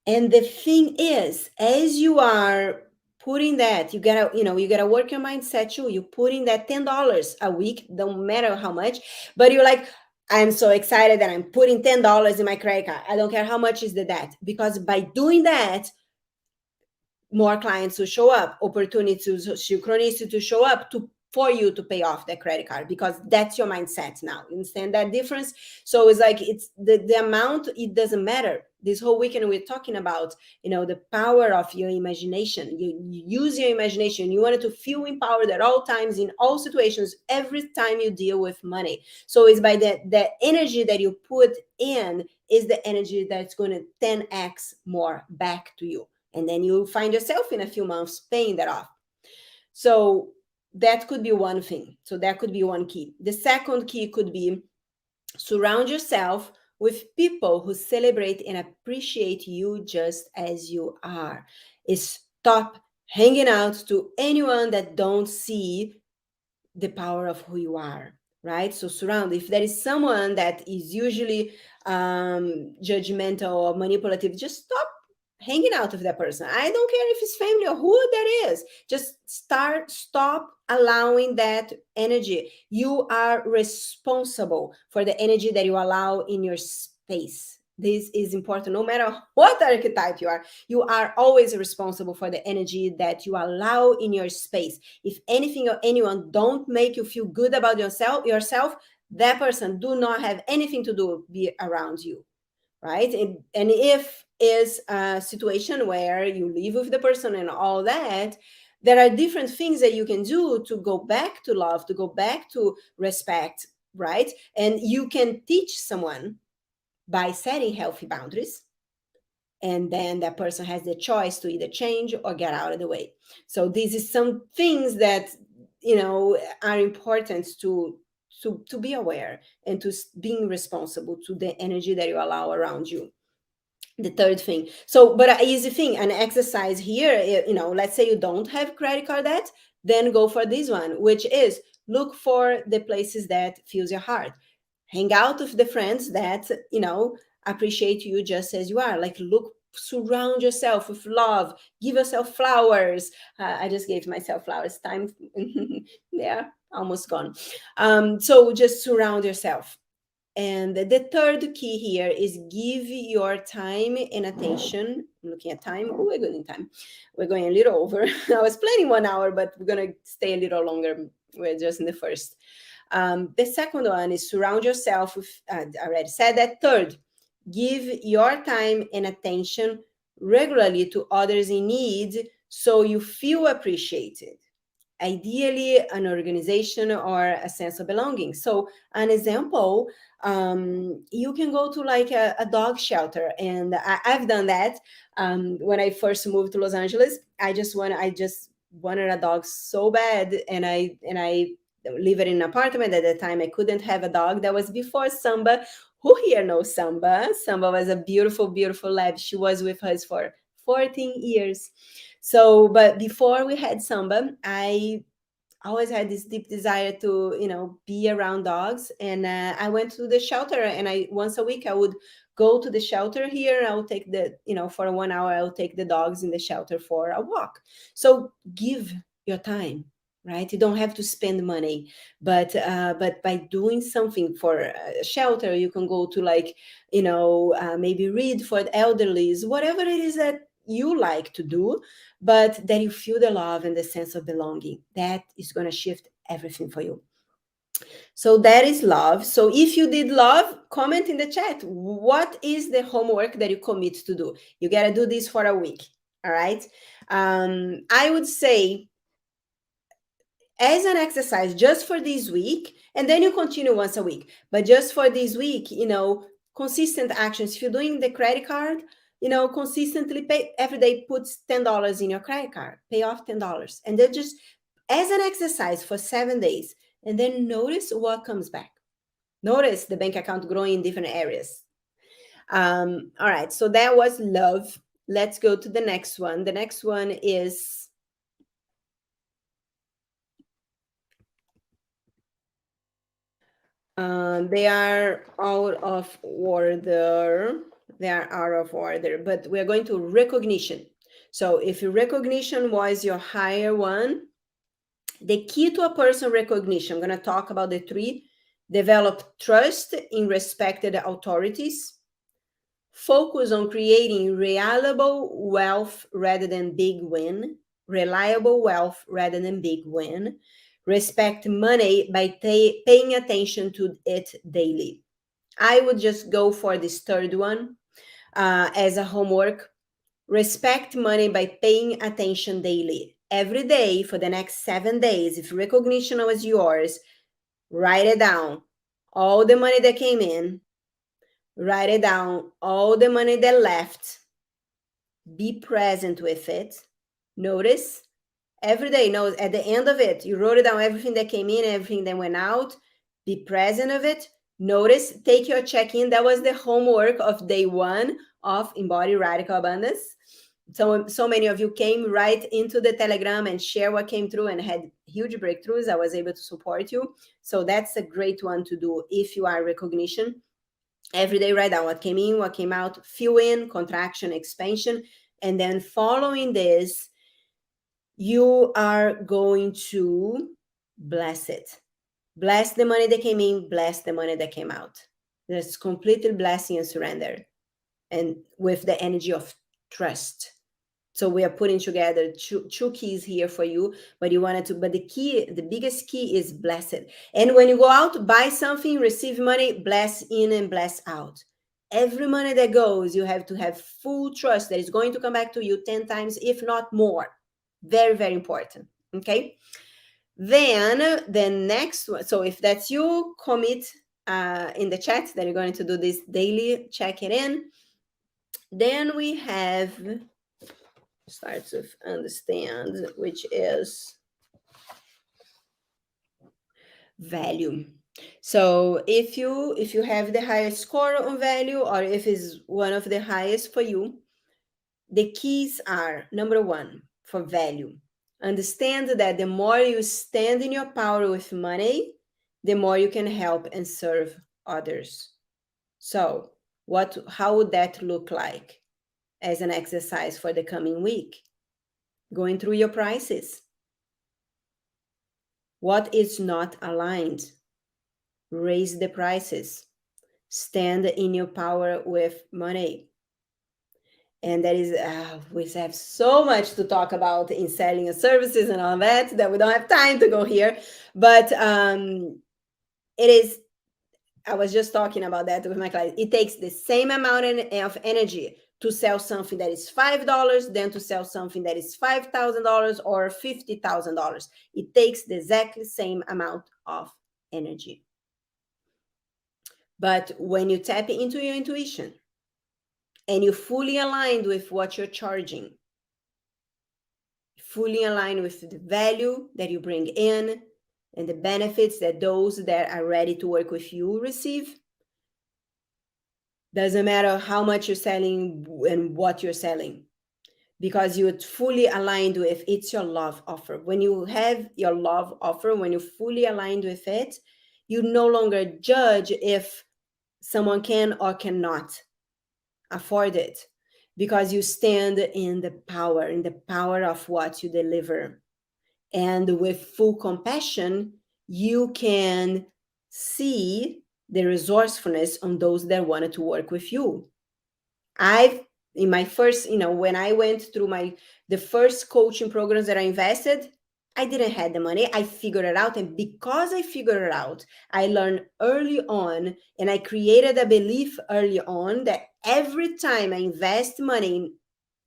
And the thing is, as you are putting that, you gotta work your mindset too. You're putting that $10 a week, don't matter how much, but you're like, I'm so excited that I'm putting $10 in my credit card. I don't care how much is the debt, because by doing that, more clients will show up, opportunities, synchronicity to show up for you to pay off that credit card, because that's your mindset now. You understand that difference? So it's like it's the amount, it doesn't matter. This whole weekend we're talking about, the power of your imagination. You use your imagination. You wanted to feel empowered at all times, in all situations, every time you deal with money. So it's by the energy that you put in is the energy that's going to 10x more back to you. And then you find yourself in a few months paying that off. So that could be one thing. So that could be one key. The second key could be surround yourself with people who celebrate and appreciate you just as you are. Stop hanging out to anyone that don't see the power of who you are, right? So surround, if there is someone that is usually judgmental or manipulative, just stop hanging out with that person. I don't care if it's family or who that is. Just stop allowing that energy. You are responsible for the energy that you allow in your space. This is important. No matter what archetype you are always responsible for the energy that you allow in your space. If anything or anyone don't make you feel good about yourself, that person do not have anything to do be around you, right? And if is a situation where you live with the person and all that, there are different things that you can do to go back to love, to go back to respect, right? And you can teach someone by setting healthy boundaries, and then that person has the choice to either change or get out of the way. So these is some things that are important to be aware and to being responsible to the energy that you allow around you. The third thing, but an easy thing, an exercise here, let's say you don't have credit card debt, then go for this one, which is look for the places that fills your heart. Hang out with the friends that appreciate you just as you are. Like, surround yourself with love, give yourself flowers. I just gave myself flowers, time yeah, almost gone. So just surround yourself. And the third key here is give your time and attention. I'm looking at time. Oh, we're good in time. We're going a little over. I was planning 1 hour, but we're going to stay a little longer. We're just in the first. The second one is surround yourself with, I already said that. Third, give your time and attention regularly to others in need so you feel appreciated. Ideally, an organization or a sense of belonging. So an example, you can go to like a dog shelter, and I've done that. When I first moved to Los Angeles, I just wanted a dog so bad, and I live in an apartment. At the time I couldn't have a dog. That was before Samba. Who here knows Samba? Samba was a beautiful lab. She was with us for 14 years. So, but before we had Samba, I always had this deep desire to, be around dogs. And I went to the shelter, and once a week I would go to the shelter here. I would take for 1 hour, I would take the dogs in the shelter for a walk. So give your time, right? You don't have to spend money, but by doing something for shelter, you can go to, like, maybe read for the elderlies, whatever it is that you like to do, but that you feel the love and the sense of belonging. That is going to shift everything for you. So that is love. So if you did love, comment in the chat. What is the homework that you commit to do? You got to do this for a week. All right. I would say, as an exercise, just for this week, and then you continue once a week, but just for this week, consistent actions. If you're doing the credit card, consistently pay every day, put $10 in your credit card, pay off $10, and then just as an exercise for 7 days, and then notice what comes back. Notice the bank account growing in different areas. All right, so that was love. Let's go to the next one. The next one is they are out of order. They are out of order, but we're going to recognition. So if recognition was your higher one, the key to a person recognition, I'm going to talk about the three. Develop trust in respected authorities. Focus on creating reliable wealth rather than big win. Reliable wealth rather than big win. Respect money by paying attention to it daily. I would just go for this third one as a homework. Respect money by paying attention daily. Every day for the next 7 days, if recognition was yours, write it down. All the money that came in, write it down. All the money that left, be present with it. Notice every day, at the end of it, you wrote it down, everything that came in, everything that went out. Be present of it. Notice, take your check-in. That was the homework of day 1 of Embody Radical Abundance. So many of you came right into the Telegram and share what came through and had huge breakthroughs. I was able to support you. So that's a great one to do if you are recognition. Every day, write down what came in, what came out, fill in, contraction, expansion. And then following this, you are going to bless it. Bless the money that came in, bless the money that came out. There's completely blessing and surrender, and with the energy of trust. So we are putting together two keys here for you, but the biggest key is bless it. And when you go out, buy something, receive money, bless in and bless out. Every money that goes, you have to have full trust that it's going to come back to you 10 times, if not more. Very, very important. Okay. Then the next one. So if that's you, commit in the chat that you're going to do this daily, check it in. Then we have starts with understand, which is value. So if you have the highest score on value, or if it's one of the highest for you, the keys are: number 1, for value, understand that the more you stand in your power with money, the more you can help and serve others. So how would that look like as an exercise for the coming week? Going through your prices. What is not aligned? Raise the prices. Stand in your power with money. And that is, we have so much to talk about in selling and services and all that we don't have time to go here. But it is, I was just talking about that with my client. It takes the same amount of energy to sell something that is $5 than to sell something that is $5,000 or $50,000. It takes the exactly same amount of energy. But when you tap into your intuition and you fully aligned with what you're charging, fully aligned with the value that you bring in and the benefits that those that are ready to work with you receive, doesn't matter how much you're selling and what you're selling, because you're fully aligned with it's your love offer. When you have your love offer, when you're fully aligned with it, you no longer judge if someone can or cannot afford it, because you stand in the power of what you deliver. And with full compassion, you can see the resourcefulness on those that wanted to work with you. In my first, when I went through the first coaching programs that I invested, I didn't have the money. I figured it out. And because I figured it out, I learned early on, and I created a belief early on that every time I invest money in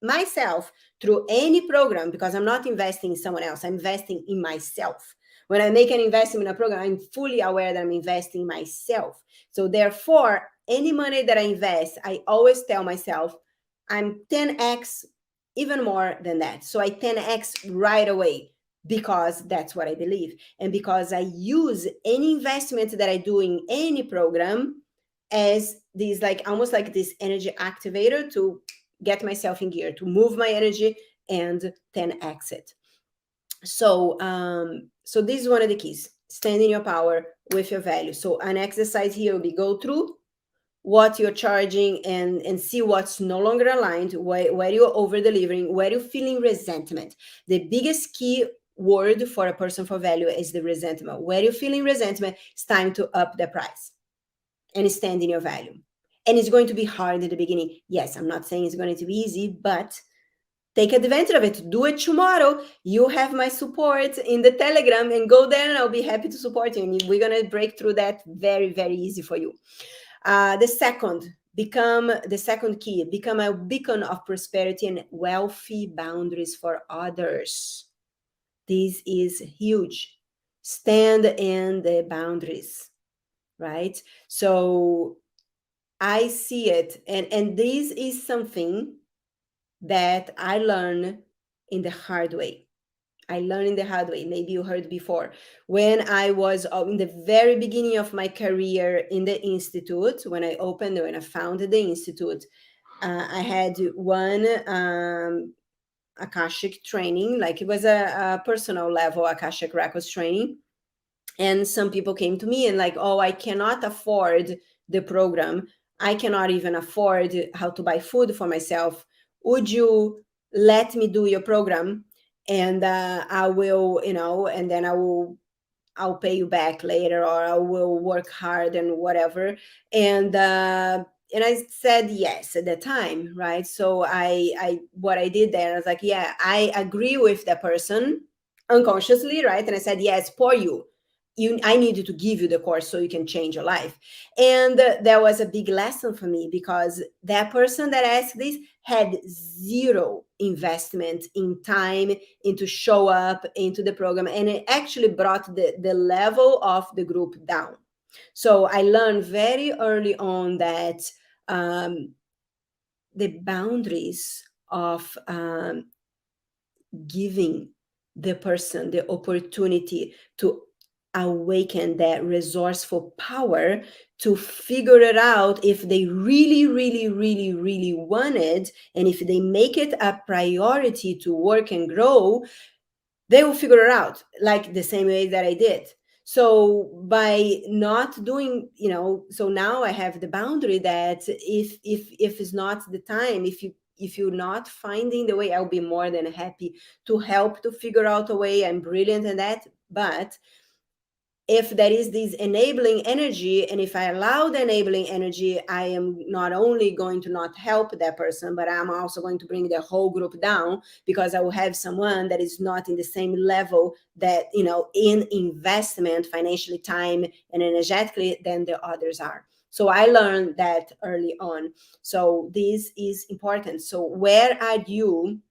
myself through any program, because I'm not investing in someone else, I'm investing in myself. When I make an investment in a program, I'm fully aware that I'm investing in myself. So therefore, any money that I invest, I always tell myself, I'm 10x, even more than that. So I 10x right away, because that's what I believe. And because I use any investment that I do in any program as these, like almost like this energy activator to get myself in gear, to move my energy and 10x it. So so this is one of the keys: stand in your power with your value. So an exercise here will be go through what you're charging and see what's no longer aligned, where you're over delivering, where you're feeling resentment. The biggest key word for a person for value is the resentment. Where you're feeling resentment, it's time to up the price and stand in your value. And it's going to be hard in the beginning. Yes, I'm not saying it's going to be easy, but take advantage of it. Do it tomorrow. You have my support in the Telegram, and go there and I'll be happy to support you. And we're going to break through that very, very easy for you. The second key, become a beacon of prosperity and wealthy boundaries for others. This is huge. Stand in the boundaries, right? So I see it, and this is something that I learned in the hard way. Maybe you heard before. When I was in the very beginning of my career in the Institute, when I founded the Institute, I had one Akashic training, like it was a personal level Akashic records training. And some people came to me and like, oh, I cannot afford the program. I cannot even afford how to buy food for myself. Would you let me do your program? And I will, and then I'll pay you back later, or I will work hard and whatever. And I said yes at the time, right? So I what I did there, I was like, yeah, I agree with the person unconsciously, right? And I said, yes, for you. I needed to give you the course so you can change your life. And that was a big lesson for me, because that person that asked this had zero investment in time into show up into the program, and it actually brought the level of the group down. So I learned very early on that the boundaries of giving the person the opportunity to awaken that resourceful power to figure it out if they really, really, really, really want it, and if they make it a priority to work and grow, they will figure it out, like the same way that I did. So by not doing, so now I have the boundary that if it's not the time, if you're not finding the way, I'll be more than happy to help to figure out a way. I'm brilliant in that. But if there is this enabling energy, and if I allow the enabling energy, I am not only going to not help that person, but I'm also going to bring the whole group down, because I will have someone that is not in the same level that, in investment, financially, time, and energetically than the others are. So I learned that early on. So this is important. So where are you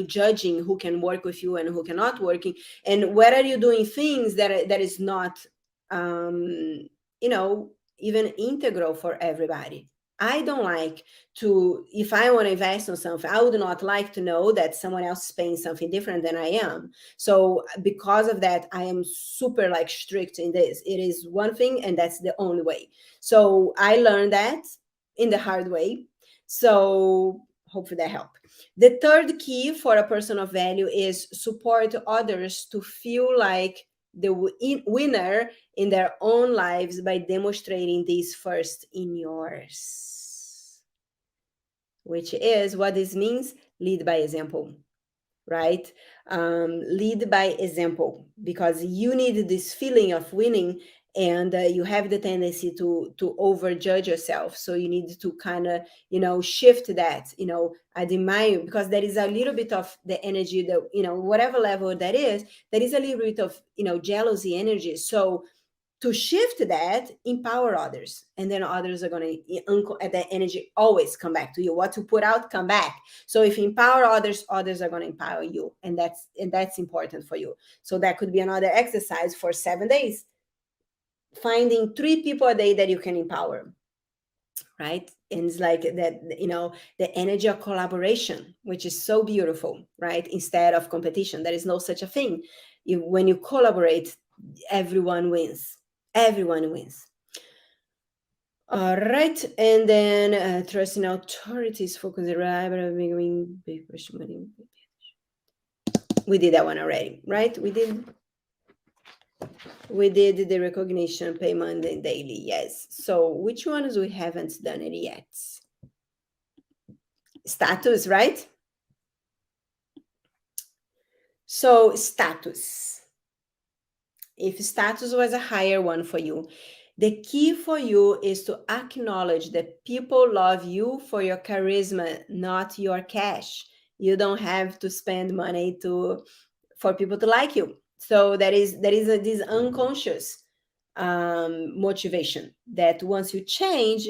judging who can work with you and who cannot working, and where are you doing things that is not even integral for everybody? I don't like to, if I want to invest on something, I would not like to know that someone else is paying something different than I am. So because of that, I am super like strict in this. It is one thing, and that's the only way. So I learned that in the hard way. So hopefully that helped. The third key for a person of value is support others to feel like the winner in their own lives by demonstrating this first in yours. Which is what this means: lead by example. right? Lead by example, because you need this feeling of winning, and you have the tendency to overjudge yourself. So you need to kind of, shift that. I admire you, because there is a little bit of the energy that, whatever level that is, there is a little bit of, jealousy energy. So to shift that, empower others, and then others are going to, that energy always come back to you. What you put out, come back. So if you empower others, others are going to empower you, and that's important for you. So that could be another exercise for 7 days, finding 3 people a day that you can empower, right? And it's like that, the energy of collaboration, which is so beautiful, right? Instead of competition, there is no such a thing. When you collaborate, everyone wins. Everyone wins. All right, and then trust in authorities, focus the we did that one already, right? We did the recognition, payment, and daily, yes. So which ones we haven't done it yet? Status, right? So status. If status was a higher one for you, the key for you is to acknowledge that people love you for your charisma, not your cash. You don't have to spend money for people to like you. So there is this unconscious motivation that once you change,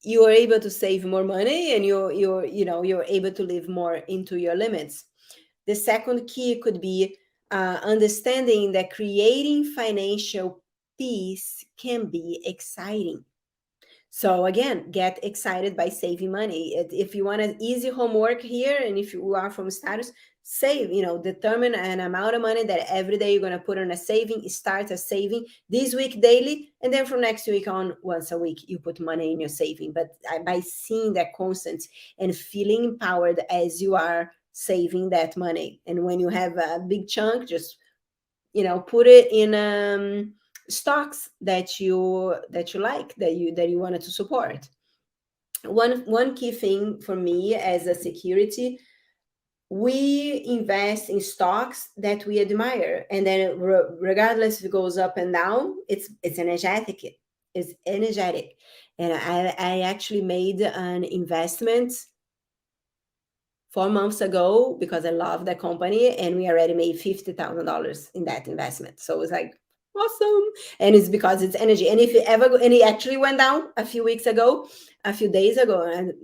you are able to save more money, and you're able to live more into your limits. The second key could be understanding that creating financial peace can be exciting. So again, get excited by saving money. If you want an easy homework here, and if you are from status, save, determine an amount of money that every day you're going to put on a saving. Start a saving this week daily, and then from next week on, once a week, you put money in your saving. But by seeing that constant and feeling empowered as you are saving that money. And when you have a big chunk, just put it in stocks that you like, that you wanted to support. One key thing for me as a security, we invest in stocks that we admire, and then regardless if it goes up and down, it's energetic. And I actually made an investment 4 months ago because I love the company, and we already made $50,000 in that investment. So it's like awesome, and it's because it's energy. And if it ever and it actually went down a few days ago, and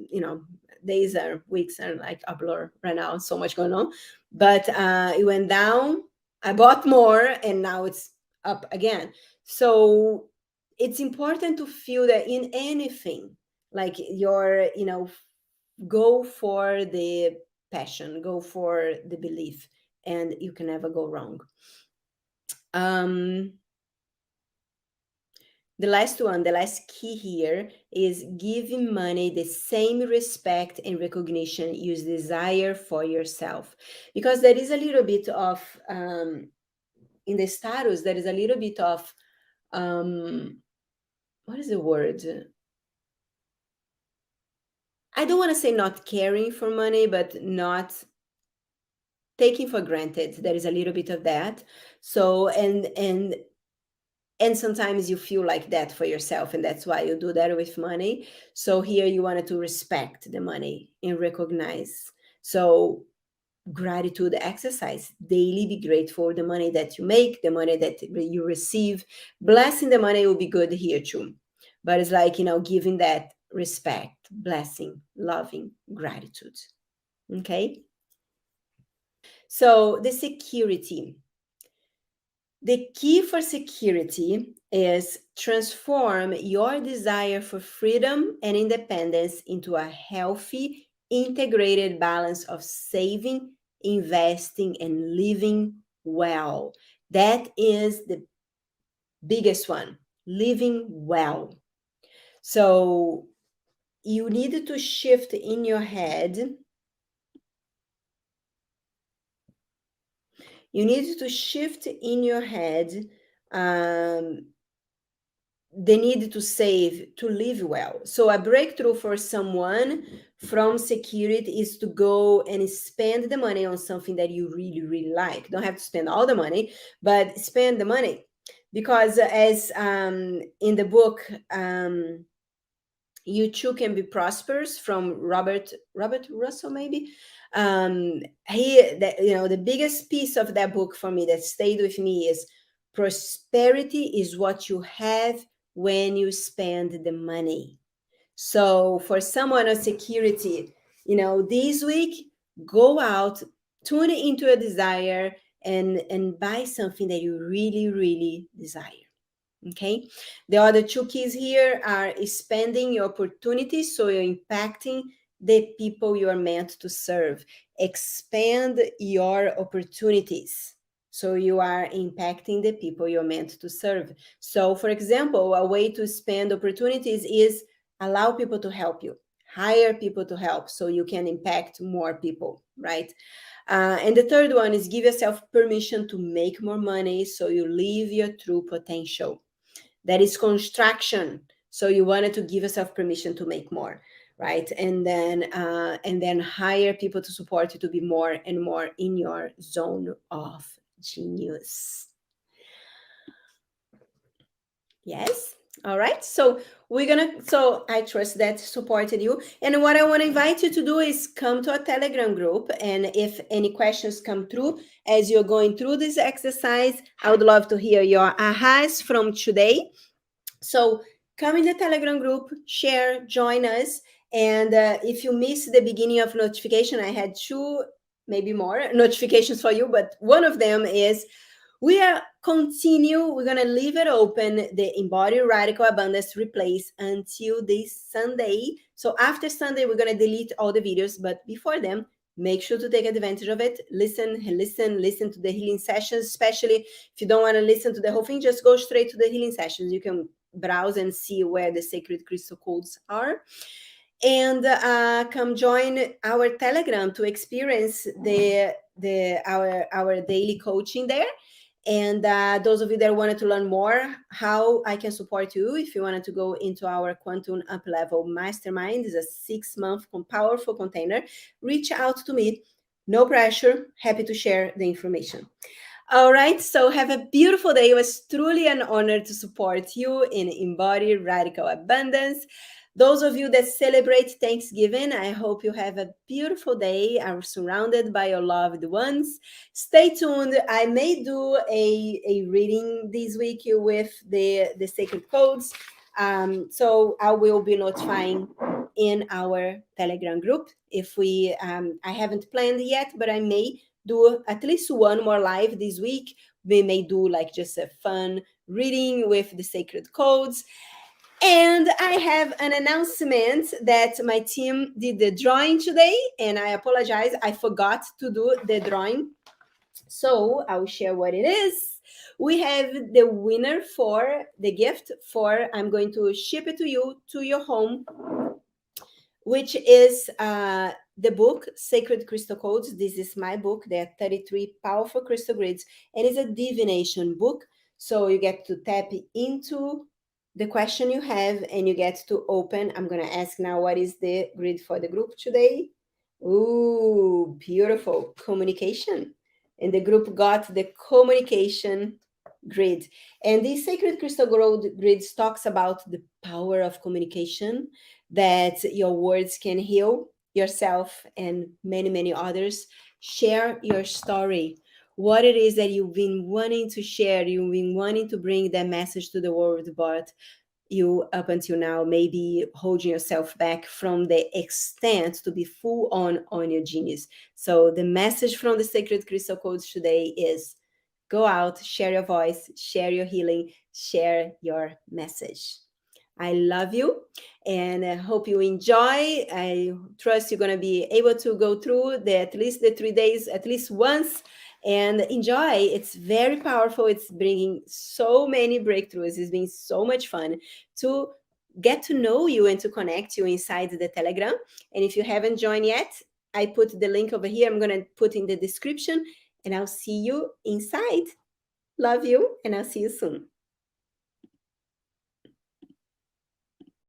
days or weeks are like a blur right now. So much going on, but it went down. I bought more, and now it's up again. So it's important to feel that in anything, like go for the passion, go for the belief, and you can never go wrong. um the last one, the last key here, is giving money the same respect and recognition you desire for yourself, because there is a little bit of in the status, there is a little bit of what is the word, I don't want to say not caring for money, but not taking for granted. There is a little bit of that. So and sometimes you feel like that for yourself, and that's why you do that with money. So here you wanted to respect the money and recognize. So gratitude exercise daily, be grateful for the money that you make, the money that you receive. Blessing the money will be good here too, but it's like giving that respect, blessing, loving, gratitude. Okay. So the security. The key for security is transform your desire for freedom and independence into a healthy, integrated balance of saving, investing, and living well. That is the biggest one, living well. So you need to shift in your head. You need to shift in your head um, the need to save to live well. So a breakthrough for someone from security is to go and spend the money on something that you really, really like. Don't have to spend all the money, but spend the money. Because as in the book, You Too Can Be Prosperous from Robert Russell, maybe. The biggest piece of that book for me that stayed with me is prosperity is what you have when you spend the money. So for someone on security, this week, go out, tune into a desire, and buy something that you really, really desire. Okay. The other two keys here are expanding your opportunities, so you're impacting the people you are meant to serve. Expand your opportunities, so you are impacting the people you're meant to serve. So, for example, a way to expand opportunities is allow people to help you, hire people to help, so you can impact more people, right? And the third one is give yourself permission to make more money, so you live your true potential. That is construction, so you wanted to give yourself permission to make more, right? And then hire people to support you to be more and more in your zone of genius. Yes. All right. So I trust that supported you. And what I want to invite you to do is come to a Telegram group. And if any questions come through as you're going through this exercise, I would love to hear your ahas from today. So come in the Telegram group, share, join us. And if you miss the beginning of notification, I had two, maybe more notifications for you, but one of them is we're going to leave it open, the Embody Radical Abundance replays until this Sunday. So after Sunday, we're going to delete all the videos, but before then, make sure to take advantage of it. Listen to the healing sessions, especially if you don't want to listen to the whole thing, just go straight to the healing sessions. You can browse and see where the sacred crystal codes are. And come join our Telegram to experience our daily coaching there. And those of you that wanted to learn more how I can support you, if you wanted to go into our Quantum Up Level Mastermind, is a 6-month powerful container, reach out to me. No pressure. Happy to share the information. All right. So have a beautiful day. It was truly an honor to support you in Embody Radical Abundance. Those of you that celebrate Thanksgiving, I hope you have a beautiful day, are surrounded by your loved ones. Stay tuned. I may do a reading this week with the sacred codes. So I will be notifying in our Telegram group. If I haven't planned yet, but I may do at least one more live this week. We may do like just a fun reading with the sacred codes. And I have an announcement that my team did the drawing today, and I apologize, I forgot to do the drawing. So I'll share what it is. We have the winner for the gift I'm going to ship it to you to your home, which is the book Sacred Crystal Codes. This is my book. There are 33 powerful crystal grids, and it's a divination book. So you get to tap into the question you have, and you get to open. I'm going to ask now, what is the grid for the group today? Ooh, beautiful. Communication. And the group got the communication grid. And the Sacred Crystal Grids talks about the power of communication, that your words can heal yourself and many, many others. Share your story, what it is that you've been wanting to share, you've been wanting to bring that message to the world, but you up until now maybe holding yourself back from the extent to be full on your genius. So the message from the Sacred Crystal Codes today is go out, share your voice, share your healing, share your message. I love you, and I hope you enjoy. I trust you're going to be able to go through at least the 3 days, at least once, and enjoy. It's very powerful. It's bringing so many breakthroughs. It's been so much fun to get to know you and to connect you inside the Telegram. And if you haven't joined yet, I put the link over here. I'm going to put in the description, and I'll see you inside. Love you, and I'll see you soon.